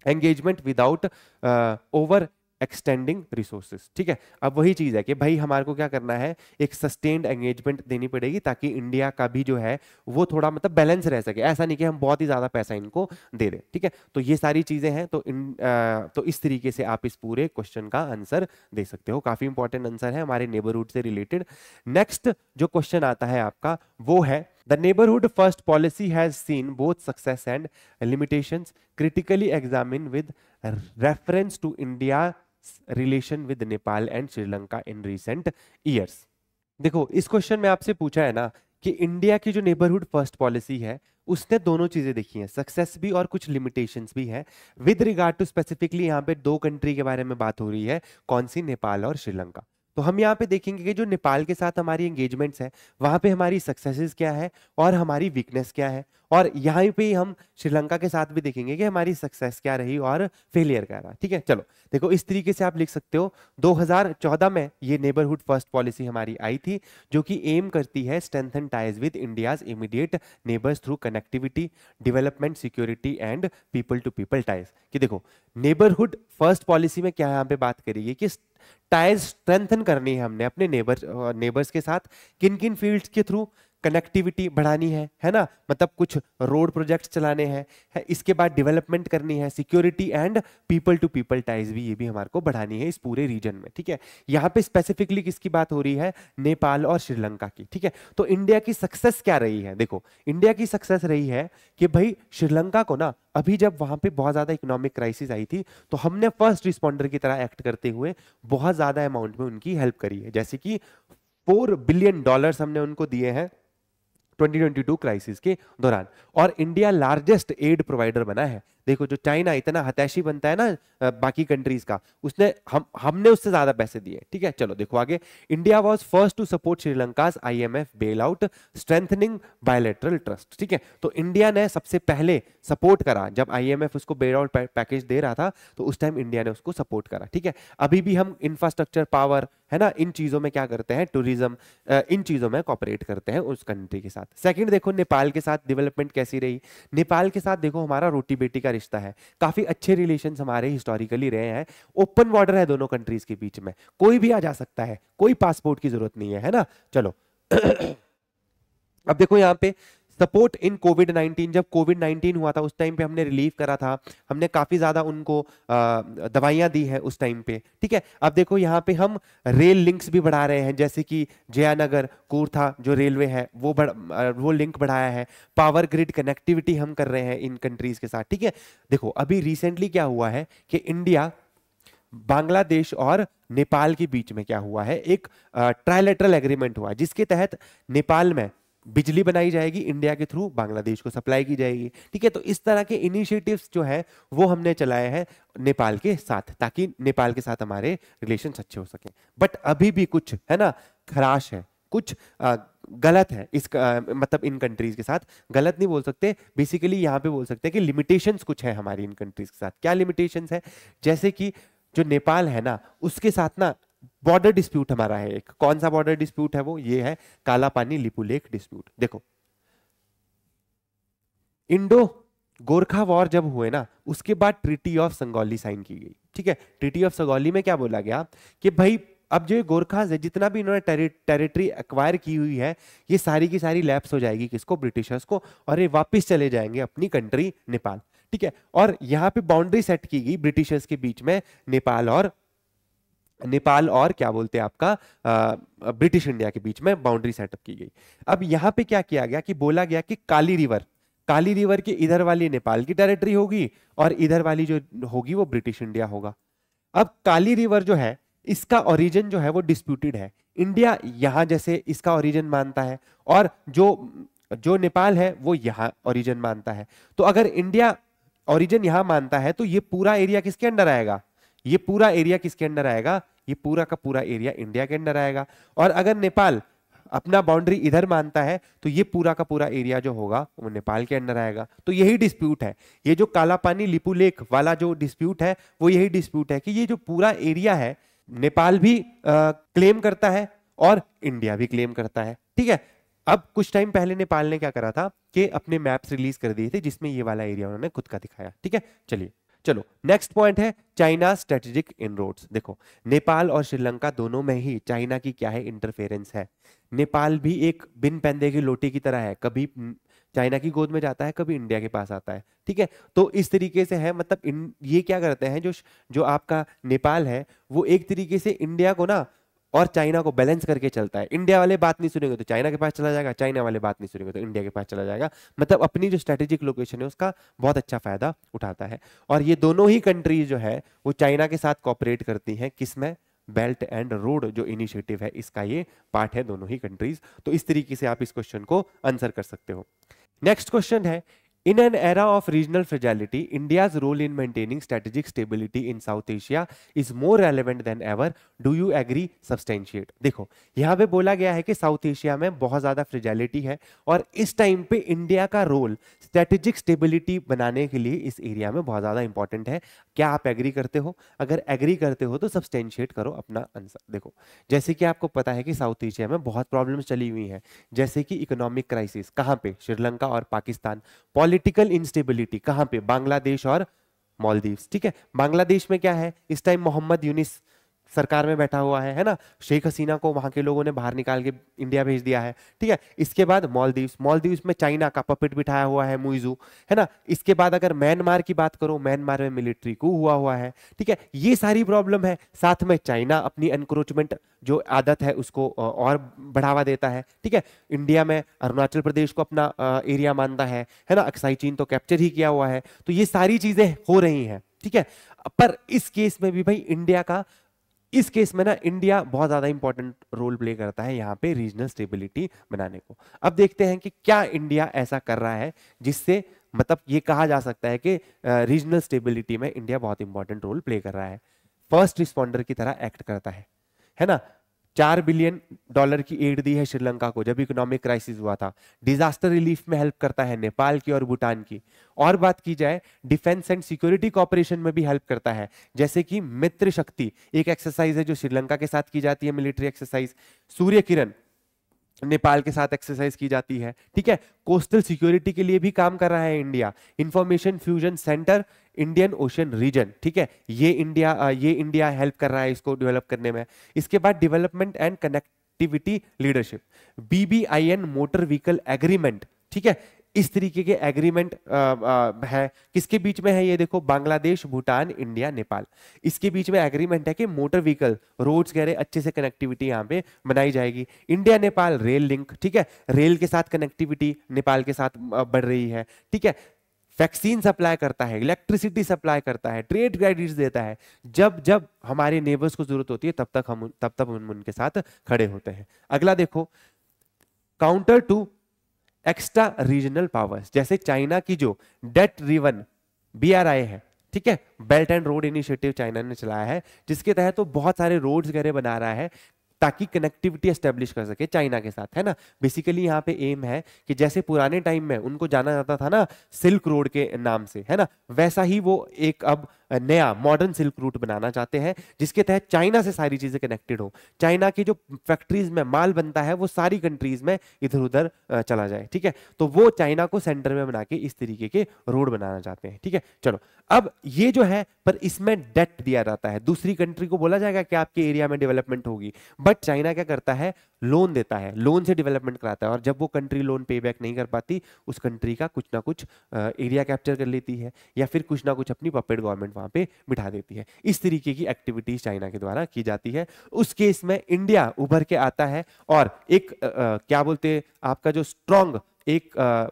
engagement without over extending resources, ठीक है। अब वही चीज है कि भाई हमारे को क्या करना है, एक सस्टेन्ड एंगेजमेंट देनी पड़ेगी ताकि इंडिया का भी जो है वो थोड़ा मतलब बैलेंस रह सके, ऐसा नहीं कि हम बहुत ही ज्यादा पैसा इनको दे दें, ठीक है। तो ये सारी चीजें हैं, तो इस तरीके से आप इस पूरे क्वेश्चन का आंसर दे सकते हो। काफी इंपॉर्टेंट आंसर है हमारे नेबरहुड से रिलेटेड। नेक्स्ट जो क्वेश्चन आता है आपका वो है, the neighbourhood first policy has seen both success and limitations, critically examine with reference to India relation with Nepal and Sri Lanka in recent years. देखो इस क्वेश्चन में आपसे पूछा है ना कि इंडिया की जो नेबरहुड फर्स्ट पॉलिसी है उसने दोनों चीजें देखी हैं, सक्सेस भी और कुछ लिमिटेशंस भी हैं। विद रिगार्ड टू स्पेसिफिकली यहाँ पे दो कंट्री के बारे में बात हो रही है, कौन सी, नेपाल और श्रीलंका। तो हम यहाँ पे देखेंगे कि जो नेपाल के साथ हमारी एंगेजमेंट्स है वहां पे हमारी सक्सेसेस क्या है और हमारी वीकनेस क्या है, और यहाँ पे ही हम श्रीलंका के साथ भी देखेंगे कि हमारी सक्सेस क्या रही और फेलियर क्या रहा, ठीक है। चलो देखो इस तरीके से आप लिख सकते हो, 2014 में ये नेबरहुड फर्स्ट पॉलिसी हमारी आई थी जो कि एम करती है strengthen ties with India's immediate neighbours through connectivity, development, security and people to people ties. कि देखो नेबरहुड फर्स्ट पॉलिसी में क्या यहाँ पे बात करेगी कि टाइज स्ट्रेंथन करनी है हमने अपने नेबर्स के साथ, किन किन फील्ड्स के थ्रू, कनेक्टिविटी बढ़ानी है ना, मतलब कुछ रोड प्रोजेक्ट्स चलाने हैं है, इसके बाद डेवलपमेंट करनी है, security and people to people ties भी ये भी हमारे को बढ़ानी है इस पूरे रीजन में, ठीक है। यहाँ पे स्पेसिफिकली किसकी बात हो रही है, नेपाल और श्रीलंका की, ठीक है। तो इंडिया की सक्सेस क्या रही है, देखो इंडिया की सक्सेस रही है कि भाई श्रीलंका को ना अभी जब वहां पे बहुत ज्यादा इकोनॉमिक क्राइसिस आई थी तो हमने फर्स्ट रिस्पॉन्डर की तरह एक्ट करते हुए बहुत ज्यादा अमाउंट में उनकी हेल्प करी है, जैसे कि $4 बिलियन हमने उनको दिए हैं 2022 क्राइसिस के दौरान, और इंडिया लार्जेस्ट एड प्रोवाइडर बना है। देखो जो चाइना इतना हतैशी बनता है ना बाकी कंट्रीज का, उसने हमने उससे ज्यादा पैसे दिए, ठीक है। चलो देखो आगे, India was first to support Sri Lanka's IMF bail out strengthening bilateral trust, ठीक है। तो इंडिया ने सबसे पहले सपोर्ट करा जब आईएमएफ उसको बेल आउट पैकेज दे रहा था, तो उस टाइम इंडिया ने उसको सपोर्ट करा, ठीक है। अभी भी हम इंफ्रास्ट्रक्चर, पावर, है ना, इन चीजों में क्या करते हैं, टूरिज्म, इन चीजों में कॉपरेट करते हैं उस कंट्री के साथ। सेकंड देखो नेपाल के साथ डेवलपमेंट कैसी रही, नेपाल के साथ देखो हमारा रोटी बेटी का रिश्ता है, काफी अच्छे रिलेशंस हमारे हिस्टोरिकली रहे हैं, ओपन बॉर्डर है दोनों कंट्रीज के बीच में, कोई भी आ जा सकता है, कोई पासपोर्ट की जरूरत नहीं है ना। चलो अब देखो यहाँ पे सपोर्ट इन कोविड-19, जब कोविड-19 हुआ था उस टाइम पे हमने रिलीव करा था, हमने काफी ज्यादा उनको दवाइयां दी है उस टाइम पे, ठीक है। अब देखो यहाँ पे हम रेल लिंक्स भी बढ़ा रहे हैं, जैसे कि जयानगर कूर्था जो रेलवे है वो लिंक बढ़ाया है, पावर ग्रिड कनेक्टिविटी हम कर रहे हैं इन कंट्रीज के साथ, ठीक है। देखो अभी रिसेंटली क्या हुआ है कि इंडिया, बांग्लादेश और नेपाल के बीच में क्या हुआ है, एक ट्राइलेटरल एग्रीमेंट हुआ जिसके तहत नेपाल में बिजली बनाई जाएगी, इंडिया के थ्रू बांग्लादेश को सप्लाई की जाएगी, ठीक है। तो इस तरह के इनिशिएटिव्स जो है वो हमने चलाए हैं नेपाल के साथ, ताकि नेपाल के साथ हमारे रिलेशंस अच्छे हो सके। बट अभी भी कुछ है ना खराश है, कुछ गलत है मतलब इन कंट्रीज के साथ, गलत नहीं बोल सकते, बेसिकली यहाँ पे बोल सकते हैं कि लिमिटेशंस कुछ है हमारी इन कंट्रीज के साथ। क्या लिमिटेशंस है, जैसे कि जो नेपाल है ना उसके साथ ना बॉर्डर डिस्प्यूट हमारा है एक, कौन सा बॉर्डर डिस्प्यूट है वो, ये है काला पानी लिपुलेख डिस्प्यूट। देखो इंडो गोरखा वॉर जब हुए ना, उसके बाद ट्रीटी ऑफ संगौली साइन की गई। ठीक है, ट्रीटी ऑफ संगौली में क्या बोला गया कि भाई अब जो गोरखास है, जितना भी इन्होंने टेरिटरी एक्वायर की हुई है, ये सारी की सारी लैप्स हो जाएगी किसको, ब्रिटिशर्स को, और ये वापस चले जाएंगे अपनी कंट्री नेपाल। ठीक है, और यहाँ पे बाउंड्री सेट की गई ब्रिटिशर्स के बीच में, नेपाल और क्या बोलते हैं आपका ब्रिटिश इंडिया के बीच में बाउंड्री सेटअप की गई। अब यहाँ पे क्या किया गया कि बोला गया कि काली रिवर के इधर वाली नेपाल की टेरिटरी होगी और इधर वाली जो होगी वो ब्रिटिश इंडिया होगा। अब काली रिवर जो है, इसका ओरिजिन जो है वो डिस्प्यूटेड है। इंडिया यहां जैसे इसका ओरिजिन मानता है, और जो जो नेपाल है वो यहां ओरिजिन मानता है। तो अगर इंडिया ओरिजिन यहां मानता है तो ये पूरा एरिया किसके अंडर आएगा, ये पूरा एरिया किसके अंडर आएगा, ये पूरा का पूरा एरिया इंडिया के अंडर आएगा। और अगर नेपाल अपना बाउंड्री इधर मानता है तो ये पूरा का पूरा एरिया जो होगा वो नेपाल के अंडर आएगा। तो यही डिस्प्यूट है, ये जो काला पानी लिपू लेक वाला जो डिस्प्यूट है वो यही डिस्प्यूट है कि ये जो पूरा एरिया है नेपाल भी क्लेम करता है और इंडिया भी क्लेम करता है। ठीक है, अब कुछ टाइम पहले नेपाल ने क्या करा था कि अपने मैप्स रिलीज कर दिए थे जिसमें ये वाला एरिया उन्होंने खुद का दिखाया। ठीक है, चलो नेक्स्ट पॉइंट है चाइना स्ट्रेटेजिक इनरोड्स। देखो, नेपाल और श्रीलंका दोनों में ही चाइना की क्या है, इंटरफेरेंस है। नेपाल भी एक बिन पैंदे की लोटी की तरह है, कभी चाइना की गोद में जाता है, कभी इंडिया के पास आता है। ठीक है, तो इस तरीके से है, मतलब ये क्या करते हैं, जो आपका नेपाल है वो एक तरीके से इंडिया को ना और चाइना को बैलेंस करके चलता है। इंडिया वाले बात नहीं सुनेंगे तो चाइना के पास चला जाएगा, चाइना वाले बात नहीं सुनेंगे तो इंडिया के पास चला जाएगा। मतलब अपनी जो स्ट्रेटेजिक लोकेशन है उसका बहुत अच्छा फायदा उठाता है। और ये दोनों ही कंट्रीज जो है वो चाइना के साथ कॉपरेट करती हैं, किसमें, बेल्ट एंड रोड जो इनिशिएटिव है इसका ये पार्ट है, दोनों ही कंट्रीज। तो इस तरीके से आप इस क्वेश्चन को आंसर कर सकते हो। नेक्स्ट क्वेश्चन है, in an era of regional fragility, India's role in maintaining strategic stability in South Asia is more relevant than ever. Do you agree? Substantiate. देखो, यहाँ पे बोला गया है कि साउथ एशिया में बहुत ज्यादा फ्रिजैलिटी है और इस टाइम पे इंडिया का रोल स्ट्रेटेजिक स्टेबिलिटी बनाने के लिए इस एरिया में बहुत ज्यादा इंपॉर्टेंट है। क्या आप एग्री करते हो? अगर एग्री करते हो तो सब्सटेंशिएट करो अपना आंसर। देखो, जैसे कि आपको पता है कि साउथ एशिया में बहुत प्रॉब्लम्स चली हुई हैं, जैसे कि इकोनॉमिक क्राइसिस कहाँ पे, श्रीलंका और पाकिस्तान। पॉलिटिकल इंस्टेबिलिटी कहां पे, बांग्लादेश और मालदीव्स। ठीक है, बांग्लादेश में क्या है, इस टाइम मोहम्मद यूनिस सरकार में बैठा हुआ है ना, शेख हसीना को वहां के लोगों ने बाहर निकाल के इंडिया भेज दिया है। ठीक है, इसके बाद मालदीव्स में चाइना का पपेट बिठाया हुआ है, मुइजू, है ना। इसके बाद अगर म्यांमार की बात करो, म्यांमार में मिलिट्री कू हुआ है। ठीक है, ये सारी प्रॉब्लम है। साथ में चाइना अपनी एनक्रोचमेंट जो आदत है उसको और बढ़ावा देता है। ठीक है, इंडिया में अरुणाचल प्रदेश को अपना एरिया मानता है ना, अक्साई चीन तो कैप्चर ही किया हुआ है। तो ये सारी चीजें हो रही हैं। ठीक है, पर इस केस में भी भाई इस केस में ना इंडिया बहुत ज्यादा इंपॉर्टेंट रोल प्ले करता है यहाँ पे रीजनल स्टेबिलिटी बनाने को। अब देखते हैं कि क्या इंडिया ऐसा कर रहा है जिससे मतलब ये कहा जा सकता है कि रीजनल स्टेबिलिटी में इंडिया बहुत इंपॉर्टेंट रोल प्ले कर रहा है। फर्स्ट रिस्पॉन्डर की तरह एक्ट करता है ना। $4 बिलियन की एड दी है श्रीलंका को जब इकोनॉमिक क्राइसिस हुआ था। डिजास्टर रिलीफ में हेल्प करता है नेपाल की और भूटान की। और बात की जाए डिफेंस एंड सिक्योरिटी कॉपरेशन में भी हेल्प करता है, जैसे कि मित्र शक्ति एक एक्सरसाइज है जो श्रीलंका के साथ की जाती है, मिलिट्री एक्सरसाइज। सूर्य किरण नेपाल के साथ एक्सरसाइज की जाती है। ठीक है, कोस्टल सिक्योरिटी के लिए भी काम कर रहा है India. Information fusion centre Indian ocean region, ठीक है, ये इंडिया हेल्प कर रहा है इसको डेवलप करने में। इसके बाद development and connectivity leadership, BBIN motor vehicle agreement. ठीक है, इस तरीके के एग्रीमेंट है, किसके बीच में है ये देखो, बांग्लादेश, भूटान, इंडिया, नेपाल, इसके बीच में एग्रीमेंट है कि मोटर व्हीकल रोड्स वगैरह अच्छे से कनेक्टिविटी यहाँ पे बनाई जाएगी। इंडिया नेपाल रेल लिंक, ठीक है, रेल के साथ कनेक्टिविटी नेपाल के साद बढ़ रही है। ठीक है, वैक्सीन सप्लाई करता है, इलेक्ट्रिसिटी सप्लाई करता है, ट्रेड क्रेडिट्स देता है। जब जब हमारे नेबर्स को जरूरत होती है तब तक हम उनके साथ खड़े होते हैं। अगला देखो, counter to extra regional powers, जैसे चाइना की जो डेट रिवन BRI है, ठीक है, belt and road initiative China ने चलाया है, जिसके तहत तो बहुत सारे रोड्स वगैरह बना रहा है ताकि कनेक्टिविटी एस्टेब्लिश कर सके चाइना के साथ, है ना। बेसिकली यहाँ पे एम है कि जैसे पुराने टाइम में उनको जाना जाता था ना सिल्क रोड के नाम से, है ना, वैसा ही वो एक अब नया मॉडर्न सिल्क रूट बनाना चाहते हैं, जिसके तहत चाइना से सारी चीजें कनेक्टेड हो, चाइना की जो फैक्ट्रीज में माल बनता है वो सारी कंट्रीज में इधर उधर चला जाए, ठीक है। तो वो चाइना को सेंटर में बना के इस तरीके के रोड बनाना चाहते हैं, ठीक है। चलो, अब ये जो है, पर इसमें डेट दिया जाता है, दूसरी कंट्री को बोला जाएगा कि आपके एरिया में डेवलपमेंट होगी, बट चाइना क्या करता है, लोन देता है, लोन से डेवलपमेंट कराता है, और जब वो कंट्री लोन पे बैक नहीं कर पाती, उस कंट्री का कुछ ना कुछ एरिया कैप्चर कर लेती है, या फिर कुछ ना कुछ अपनी पपेट गवर्नमेंट वहां पे बिठा देती है। इस तरीके की एक्टिविटीज चाइना के द्वारा की जाती है। उस केस में इंडिया उभर के आता है और एक क्या बोलते हैं, आपका जो स्ट्रॉन्ग एक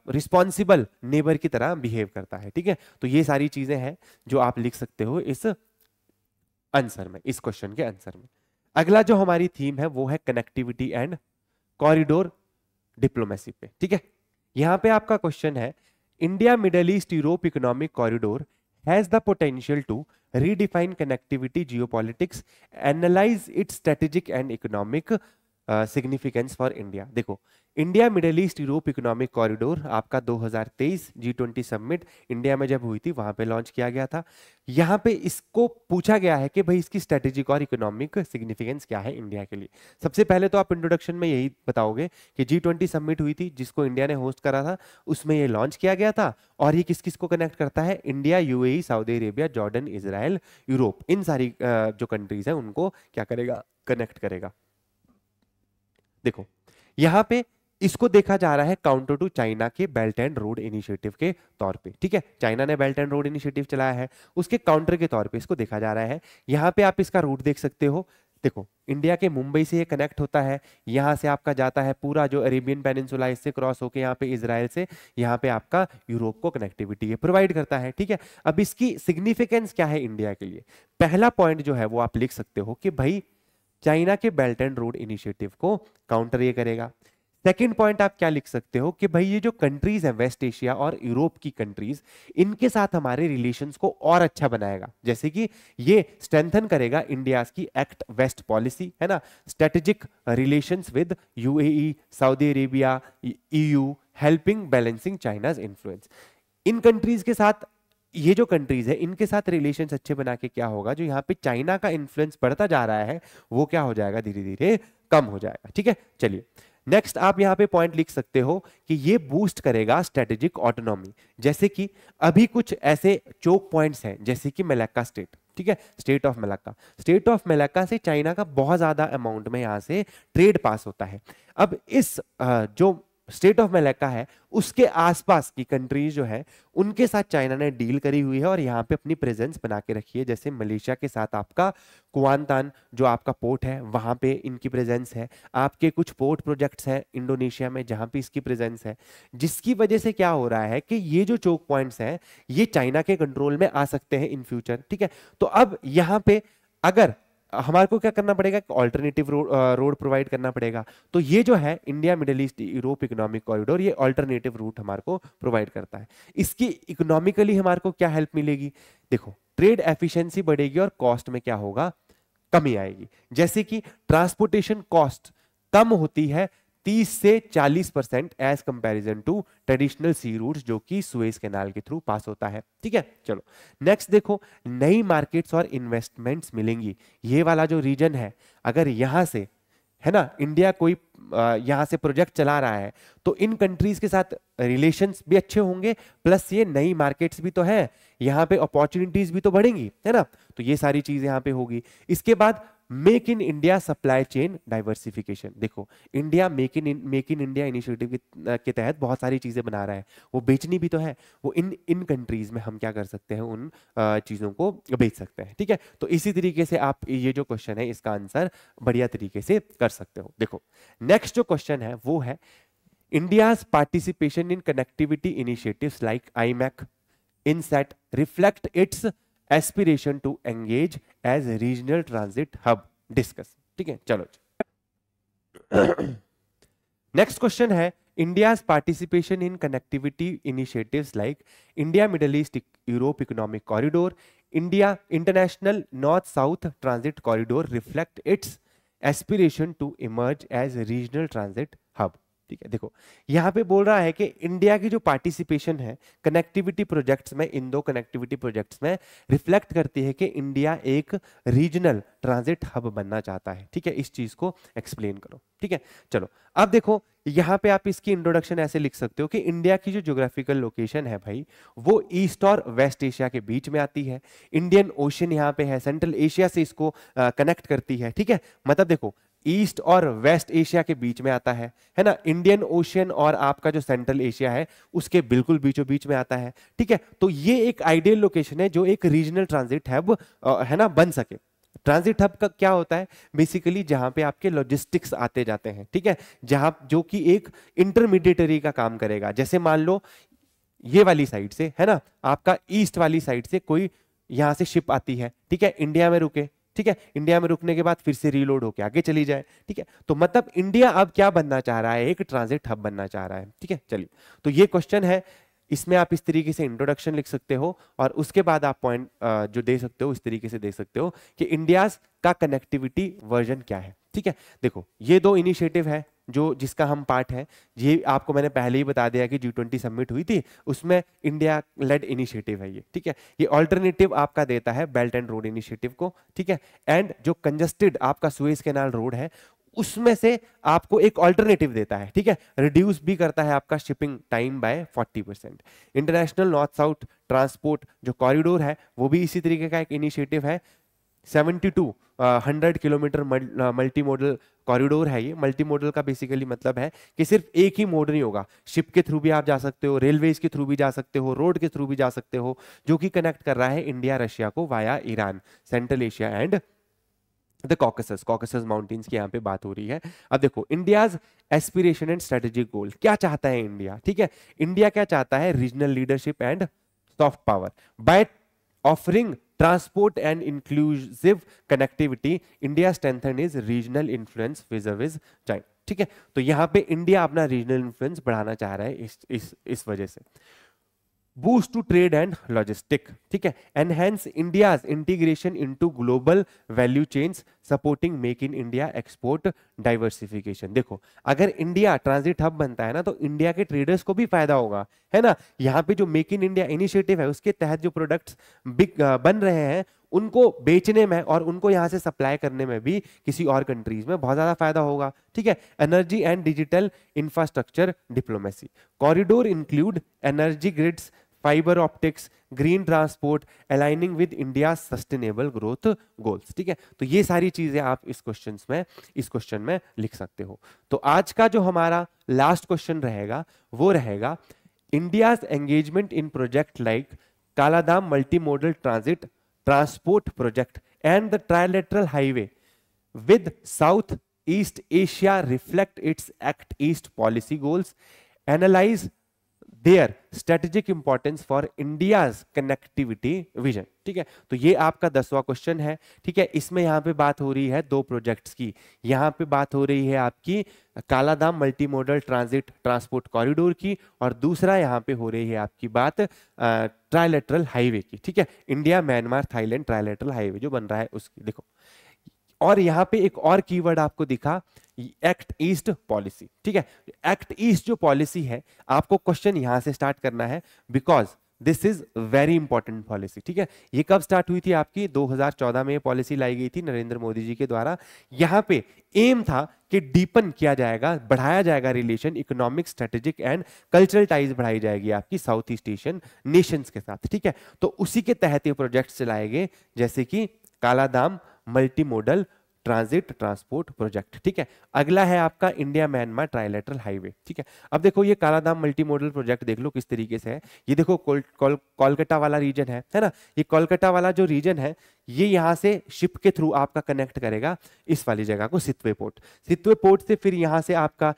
रिस्पॉन्सिबल नेबर की तरह बिहेव करता है, ठीक है। तो ये सारी चीजें हैं जो आप लिख सकते हो इस आंसर में, इस क्वेश्चन के आंसर में। अगला जो हमारी थीम है वो है कनेक्टिविटी एंड कॉरिडोर डिप्लोमेसी पे, ठीक है। यहां पे आपका क्वेश्चन है, India middle east Europe economic corridor has the potential to redefine connectivity geopolitics, analyse its strategic and economic significance for India. देखो, India middle east Europe economic corridor आपका 2023 G20 summit India में जब हुई थी वहां पे launch किया गया था। यहां पे इसको पूछा गया है कि भाई इसकी स्ट्रेटेजिक और इकोनॉमिक सिग्निफिकेंस क्या है इंडिया के लिए। सबसे पहले तो आप इंट्रोडक्शन में यही बताओगे कि G20 समिट हुई थी जिसको इंडिया ने होस्ट करा था, उसमें ये लॉन्च किया गया था, और ये किस किस को कनेक्ट करता है, India, UAE, Saudi Arabia, Jordan, Israel, Europe, इन सारी जो कंट्रीज हैं उनको क्या करेगा, कनेक्ट करेगा। देखो, यहां पे इसको देखा जा रहा है काउंटर टू चाइना के बेल्ट एंड रोड इनिशिएटिव के तौर पे, ठीक है। चाइना ने बेल्ट एंड रोड इनिशिएटिव चलाया है, उसके काउंटर के तौर पे इसको देखा जा रहा है। यहां पे आप इसका रूट देख सकते हो। देखो, इंडिया के मुंबई से ये कनेक्ट होता है, यहां से आपका जाता है पूरा जो अरेबियन पेनिनसुला, इससे क्रॉस होके यहाँ पे इजराइल से यहाँ पे आपका यूरोप को कनेक्टिविटी प्रोवाइड करता है, ठीक है। अब इसकी सिग्निफिकेंस क्या है इंडिया के लिए? पहला पॉइंट जो है वो आप लिख सकते हो कि भाई चाइना के बेल्ट एंड रोड इनिशिएटिव को काउंटर ये करेगा। सेकेंड पॉइंट आप क्या लिख सकते हो कि भाई ये जो कंट्रीज है वेस्ट एशिया और यूरोप की कंट्रीज, इनके साथ हमारे रिलेशंस को और अच्छा बनाएगा, जैसे कि ये स्ट्रेंथन करेगा इंडिया की एक्ट वेस्ट पॉलिसी, है ना, strategic relations with UAE, Saudi Arabia, EU, helping balancing China's influence. In countries के साथ, ये जो कंट्रीज है इनके साथ रिलेशंस अच्छे बना के क्या होगा, जो यहाँ पे चाइना का इन्फ्लुएंस बढ़ता जा रहा है वो क्या हो जाएगा, धीरे धीरे कम हो जाएगा, ठीक है। चलिए, नेक्स्ट आप यहाँ पे पॉइंट लिख सकते हो कि ये बूस्ट करेगा स्ट्रेटेजिक ऑटोनॉमी, जैसे कि अभी कुछ ऐसे चोक पॉइंट्स हैं जैसे कि मलक्का स्टेट, ठीक है, state of Malacca, state of Malacca से चाइना का बहुत ज्यादा अमाउंट में यहाँ से ट्रेड पास होता है। अब इस जो स्टेट ऑफ मलक्का है उसके आसपास की कंट्रीज जो है उनके साथ चाइना ने डील करी हुई है और यहाँ पे अपनी प्रेजेंस बना के रखी है। जैसे मलेशिया के साथ आपका कुआंतान जो आपका पोर्ट है वहां पे इनकी प्रेजेंस है, आपके कुछ पोर्ट प्रोजेक्ट्स हैं इंडोनेशिया में जहां पे इसकी प्रेजेंस है, जिसकी वजह से क्या हो रहा है कि ये जो चोक पॉइंट्स हैं ये चाइना के कंट्रोल में आ सकते हैं इन फ्यूचर, ठीक है। तो अब यहाँ पे अगर हमारे को क्या करना पड़ेगा, ऑल्टरनेटिव रोड प्रोवाइड करना पड़ेगा। तो ये जो है India middle east Europe economic corridor, ये ऑल्टरनेटिव रूट हमारे को प्रोवाइड करता है। इसकी इकोनॉमिकली हमारे को क्या हेल्प मिलेगी, देखो, ट्रेड एफिशिएंसी बढ़ेगी और कॉस्ट में क्या होगा, कमी आएगी। जैसे कि ट्रांसपोर्टेशन कॉस्ट कम होती है 30 से 40% as comparison to traditional sea routes जो कि सुएज कैनाल के थ्रू पास होता है, ठीक है। चलो नेक्स्ट देखो, नई मार्केट्स और इन्वेस्टमेंट्स मिलेंगी। ये वाला जो रीजन है, अगर यहां से, है ना, इंडिया कोई यहां से प्रोजेक्ट चला रहा है तो इन कंट्रीज के साथ रिलेशंस भी अच्छे होंगे, प्लस ये नई मार्केट्स भी तो है, यहाँ पे अपॉर्चुनिटीज भी तो बढ़ेंगी, है ना। तो ये सारी चीज यहाँ पे होगी। इसके बाद make in India supply chain diversification. देखो, India make in India initiative के तहत बहुत सारी चीजें बना रहा है, वो बेचनी भी तो है, वो इन कंट्रीज में हम क्या कर सकते हैं, उन चीजों को बेच सकते हैं, ठीक है। तो इसी तरीके से आप ये जो क्वेश्चन है इसका आंसर बढ़िया तरीके से कर सकते हो। देखो, नेक्स्ट जो क्वेश्चन है वो है India's participation in connectivity initiatives like IMEC, INSTC reflect its aspiration to engage as regional transit hub, discuss, ठीक है। चलो नेक्स्ट क्वेश्चन है India's participation in connectivity initiatives like India middle east Europe economic corridor, India international north south transit corridor reflect its aspiration to emerge as regional transit hub, ठीक है, देखो यहाँ पे बोल रहा है कि इंडिया की जो पार्टिसिपेशन है कनेक्टिविटी प्रोजेक्ट्स में, इन दो कनेक्टिविटी प्रोजेक्ट्स में, रिफ्लेक्ट करती है कि इंडिया एक रीजनल ट्रांजिट हब बनना चाहता है। ठीक है, इस चीज को एक्सप्लेन करो। ठीक है, चलो अब देखो यहाँ पे आप इसकी इंट्रोडक्शन ऐसे लिख सकते हो कि इंडिया की जो ज्योग्राफिकल लोकेशन है भाई वो ईस्ट और वेस्ट एशिया के बीच में आती है। इंडियन ओशन यहाँ पे है, सेंट्रल एशिया से इसको कनेक्ट करती है। ठीक है, मतलब देखो ईस्ट और वेस्ट एशिया के बीच में आता है ना। इंडियन ओशियन और आपका जो सेंट्रल एशिया है उसके बिल्कुल बीचों बीच में आता है। ठीक है, तो ये एक आइडियल लोकेशन है जो एक रीजनल ट्रांजिट हब है ना बन सके। ट्रांजिट हब का क्या होता है, बेसिकली जहां पे आपके लॉजिस्टिक्स आते जाते हैं। ठीक है, जहां जो कि एक इंटरमीडिएटरी का काम करेगा। जैसे मान लो ये वाली साइड से है ना, आपका ईस्ट वाली साइड से कोई यहां से शिप आती है, ठीक है, इंडिया में रुके। ठीक है, इंडिया में रुकने के बाद फिर से रीलोड होके आगे चली जाए। ठीक है, तो मतलब इंडिया अब क्या बनना चाह रहा है, एक ट्रांजिट हब बनना चाह रहा है। ठीक है, चलिए तो ये क्वेश्चन है, इसमें आप इस तरीके से इंट्रोडक्शन लिख सकते हो और उसके बाद आप पॉइंट जो दे सकते हो इस तरीके से दे सकते हो कि इंडिया का कनेक्टिविटी वर्जन क्या है। ठीक है, देखो ये दो इनिशिएटिव है जो जिसका हम पार्ट है। ये आपको मैंने पहले ही बता दिया कि G20 समिट हुई थी, उसमें इंडिया लेड इनिशिएटिव है ये। ठीक है, ये ऑल्टरनेटिव आपका देता है बेल्ट एंड रोड इनिशिएटिव को। ठीक है, एंड जो कंजस्टेड आपका सुएज कैनाल रोड है उसमें से आपको एक ऑल्टरनेटिव देता है। ठीक है, रिड्यूस भी करता है आपका shipping time by 40%। International north south transport जो कॉरिडोर है वो भी इसी तरीके का एक इनिशिएटिव है। 100 किलोमीटर मल्टी मॉडल कॉरिडोर है ये। मल्टी मॉडल का बेसिकली मतलब है कि सिर्फ एक ही मोड नहीं होगा, शिप के थ्रू भी आप जा सकते हो, रेलवेज के थ्रू भी जा सकते हो, रोड के थ्रू भी जा सकते हो, जो कि कनेक्ट कर रहा है इंडिया रशिया को via Iran, central Asia and the Caucasus mountains की यहाँ पे बात हो रही है। अब देखो इंडियाज एस्पिरेशन एंड स्ट्रेटेजिक गोल, क्या चाहता है इंडिया। ठीक है, इंडिया क्या चाहता है, regional leadership and soft power by offering transport and inclusive connectivity. India strengthen is regional influence विज़ China. ठीक है, तो यहां पे इंडिया अपना रीजनल इन्फ्लुएंस बढ़ाना चाह रहा है इस वजह से। Boost to trade and logistic. ठीक है, enhance India's integration into global value chains supporting make in India export diversification. देखो अगर इंडिया ट्रांजिट हब बनता है ना तो इंडिया के ट्रेडर्स को भी फायदा होगा, है ना। यहाँ पे जो मेक इन इंडिया इनिशिएटिव है उसके तहत जो प्रोडक्ट्स बन रहे हैं उनको बेचने में और उनको यहाँ से सप्लाई करने में भी किसी और कंट्रीज में बहुत ज्यादा फायदा होगा। ठीक है, energy and digital infrastructure diplomacy. Corridor include energy grids, fibre optics, green transport, aligning with India sustainable growth goals. ठीक है, तो ये सारी चीजें आप इस क्वेश्चन में लिख सकते हो। तो आज का जो हमारा लास्ट क्वेश्चन रहेगा वो रहेगा India's engagement in project like Kaladan multi modal transit transport project and the trilateral highway with Southeast Asia reflect its Act East policy goals, analyze their strategic importance for India's connectivity vision। ठीक है, तो ये आपका 10वां question है। ठीक है, इसमें यहाँ पे बात हो रही है दो प्रोजेक्ट्स की। यहाँ पे बात हो रही है आपकी Kaladan multi modal transit transport corridor की और दूसरा यहाँ पे हो रही है आपकी बात ट्राइलेटरल हाईवे की। ठीक है, India Myanmar Thailand trilateral highway जो बन रहा है उसकी। देखो और यहां पे एक और कीवर्ड आपको दिखा, एक्ट ईस्ट पॉलिसी। ठीक है, एक्ट ईस्ट जो पॉलिसी है आपको क्वेश्चन यहां से स्टार्ट करना है because this is very important policy. ठीक है, ये कब स्टार्ट हुई थी आपकी 2014 में ये पॉलिसी लाई गई थी नरेंद्र मोदी जी के द्वारा। यहां पे एम था कि डीपन किया जाएगा, बढ़ाया जाएगा relation, economic strategic and cultural ties बढ़ाई जाएगी आपकी साउथ ईस्ट एशियन नेशंस के साथ। ठीक है, तो उसी के तहत ये प्रोजेक्ट चलाए गए जैसे कि Kaladan multi modal transit transport project. ठीक है, अगला है आपका इंडिया म्यांमार ट्राइलेटरल हाईवे। ठीक है, अब देखो ये कालाधाम मल्टी मॉडल प्रोजेक्ट देख लो किस तरीके से है। ये देखो कोलकाता वाला रीजन है ना। ये कोलकाता वाला जो रीजन है ये यहाँ से शिप के थ्रू आपका कनेक्ट करेगा इस वाली जगह को सितवे पोर्ट। सितवे पोर्ट से फिर यहाँ से आपका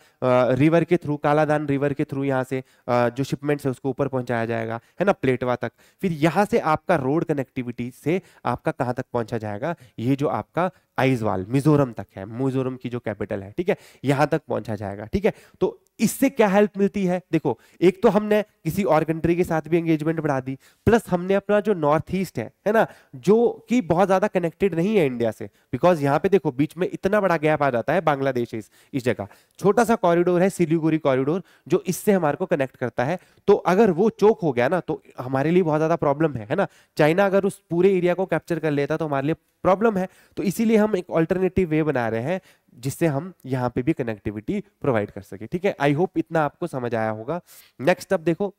रिवर के थ्रू, कालाधान रिवर के थ्रू यहाँ से जो शिपमेंट्स है उसको ऊपर पहुंचाया जाएगा, है ना, प्लेटवा तक। फिर यहाँ से आपका रोड कनेक्टिविटी से आपका कहाँ तक पहुंचा जाएगा, ये जो आपका आइजवाल मिजोरम तक है, मिजोरम की जो कैपिटल है। ठीक है, यहां तक पहुंचा जाएगा। ठीक है, तो इससे क्या हेल्प मिलती है, देखो एक तो हमने किसी और कंट्री के साथ भी एंगेजमेंट बढ़ा दी, प्लस हमने अपना जो नॉर्थ ईस्ट है ना, जो कि बहुत ज्यादा कनेक्टेड नहीं है इंडिया से, बिकॉज यहाँ पे देखो बीच में इतना बड़ा गैप आ जाता है, बांग्लादेश इस जगह छोटा सा कॉरिडोर है सिलीगुड़ी कॉरिडोर, जो इससे हमारे को कनेक्ट करता है। तो अगर वो चोक हो गया ना तो हमारे लिए बहुत ज्यादा प्रॉब्लम है ना। चाइना अगर उस पूरे एरिया को कैप्चर कर लेता तो हमारे लिए प्रॉब्लम है। तो इसीलिए हम एक ऑल्टरनेटिव वे बना रहे हैं जिससे हम यहाँ पे भी कनेक्टिविटी प्रोवाइड कर सके। ठीक है, आई होप इतना आपको समझ आया होगा। नेक्स्ट अब देखो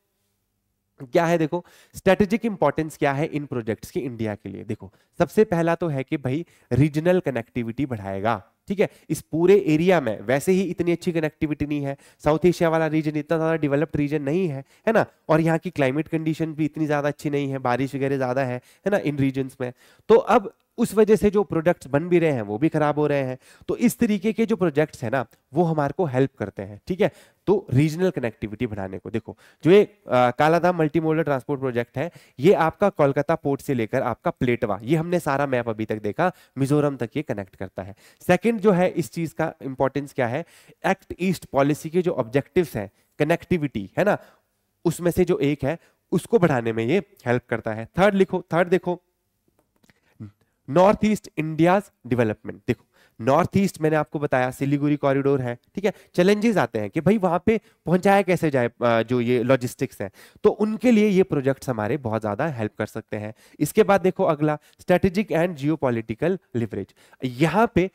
क्या है, देखो स्ट्रेटेजिक इंपॉर्टेंस क्या है इन प्रोजेक्ट्स की इंडिया के लिए। देखो सबसे पहला तो है कि भाई रीजनल कनेक्टिविटी बढ़ाएगा। ठीक है, इस पूरे एरिया में वैसे ही इतनी अच्छी कनेक्टिविटी नहीं है, साउथ एशिया वाला रीजन इतना ज्यादा डेवलप्ड रीजन नहीं है ना, और यहाँ की क्लाइमेट कंडीशन भी इतनी ज्यादा अच्छी नहीं है, बारिश वगैरह ज्यादा है ना इन रीजन्स में। तो अब उस वजह से जो प्रोजेक्ट्स बन भी रहे हैं वो भी खराब हो रहे हैं। तो इस तरीके के जो प्रोजेक्ट्स है ना वो हमारे को हेल्प करते हैं। ठीक है, तो रीजनल कनेक्टिविटी बढ़ाने को देखो जो ये कालाधाम मल्टीमोडल ट्रांसपोर्ट प्रोजेक्ट है, ये आपका कोलकाता पोर्ट से लेकर आपका प्लेटवा, ये हमने सारा मैप अभी तक देखा, मिजोरम तक ये कनेक्ट करता है। सेकंड जो है इस चीज का इंपॉर्टेंस क्या है, एक्ट ईस्ट पॉलिसी के जो ऑब्जेक्टिव्स हैं कनेक्टिविटी है ना, उसमें से जो एक है उसको बढ़ाने में ये हेल्प करता है। थर्ड लिखो, थर्ड देखो नॉर्थ ईस्ट इंडियाज डेवलपमेंट। देखो नॉर्थ ईस्ट मैंने आपको बताया सिलीगुड़ी कॉरिडोर है। ठीक है, चैलेंजेस आते हैं कि भाई वहां पे पहुंचाया कैसे जाए, जो ये लॉजिस्टिक्स है, तो उनके लिए ये प्रोजेक्ट्स हमारे बहुत ज्यादा हेल्प कर सकते हैं। इसके बाद देखो अगला स्ट्रेटेजिक एंड जियोपॉलिटिकल लिवरेज। यहाँ पे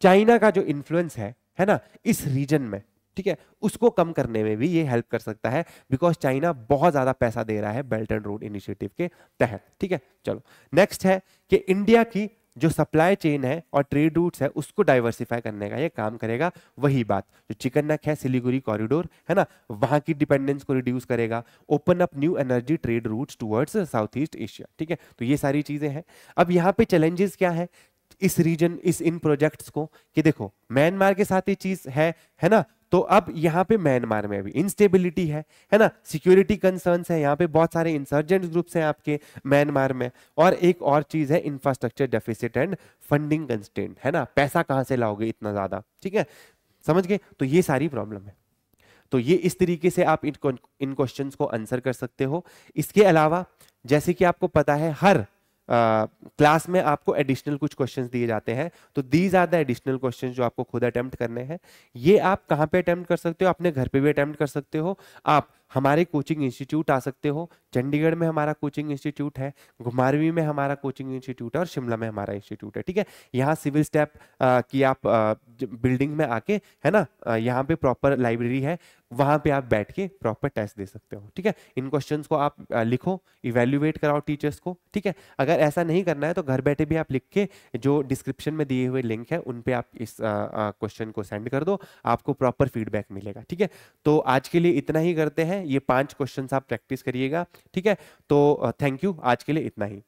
चाइना का जो इन्फ्लुएंस है ना इस रीजन में, ठीक है, उसको कम करने में भी ये हेल्प कर सकता है, बिकॉज चाइना बहुत ज्यादा पैसा दे रहा है बेल्ट एंड रोड इनिशिएटिव के तहत। ठीक है, चलो नेक्स्ट है कि इंडिया की जो सप्लाई चेन है और ट्रेड रूट्स है उसको डाइवर्सिफाई करने का ये काम करेगा। वही बात जो चिकन नेक है सिलीगुड़ी कॉरिडोर है ना, वहां की डिपेंडेंस को रिड्यूस करेगा, open up new energy trade routes towards south east Asia. ठीक है, तो ये सारी चीजें हैं। अब यहाँ पे चैलेंजेस क्या है इस रीजन इन प्रोजेक्ट्स को, कि देखो म्यांमार के साथ ये चीज है ना, तो अब यहाँ पे म्यांमार में भी इंस्टेबिलिटी है ना, सिक्योरिटी कंसर्न्स है, यहाँ पे बहुत सारे इंसर्जेंट ग्रुप्स हैं आपके म्यांमार में, और एक और चीज है infrastructure deficit and funding constraint है ना, पैसा कहाँ से लाओगे इतना ज्यादा। ठीक है, समझ गए, तो ये सारी प्रॉब्लम है। तो ये इस तरीके से आप इन क्वेश्चंस को आंसर कर सकते हो। इसके अलावा जैसे कि आपको पता है हर क्लास में आपको एडिशनल कुछ क्वेश्चंस दिए जाते हैं, तो these are the additional questions जो आपको खुद अटेम्प्ट करने हैं। ये आप कहाँ पे अटेम्प्ट कर सकते हो, अपने घर पे भी अटेम्प्ट कर सकते हो, आप हमारे कोचिंग इंस्टीट्यूट आ सकते हो। चंडीगढ़ में हमारा कोचिंग इंस्टीट्यूट है, घुमारवी में हमारा कोचिंग इंस्टीट्यूट है, और शिमला में हमारा इंस्टीट्यूट है। ठीक है, यहाँ सिविल स्टेप की आप बिल्डिंग में आके है ना, यहाँ पे प्रॉपर लाइब्रेरी है, वहां पे आप बैठ के प्रॉपर टेस्ट दे सकते हो। ठीक है, इन क्वेश्चंस को आप लिखो, इवेल्युएट कराओ टीचर्स को। ठीक है, अगर ऐसा नहीं करना है तो घर बैठे भी आप लिख के जो डिस्क्रिप्शन में दिए हुए लिंक है उन पे आप इस क्वेश्चन को सेंड कर दो, आपको प्रॉपर फीडबैक मिलेगा। ठीक है, तो आज के लिए इतना ही करते हैं, ये 5 क्वेश्चंस आप प्रैक्टिस करिएगा। ठीक है, तो थैंक यू, आज के लिए इतना ही।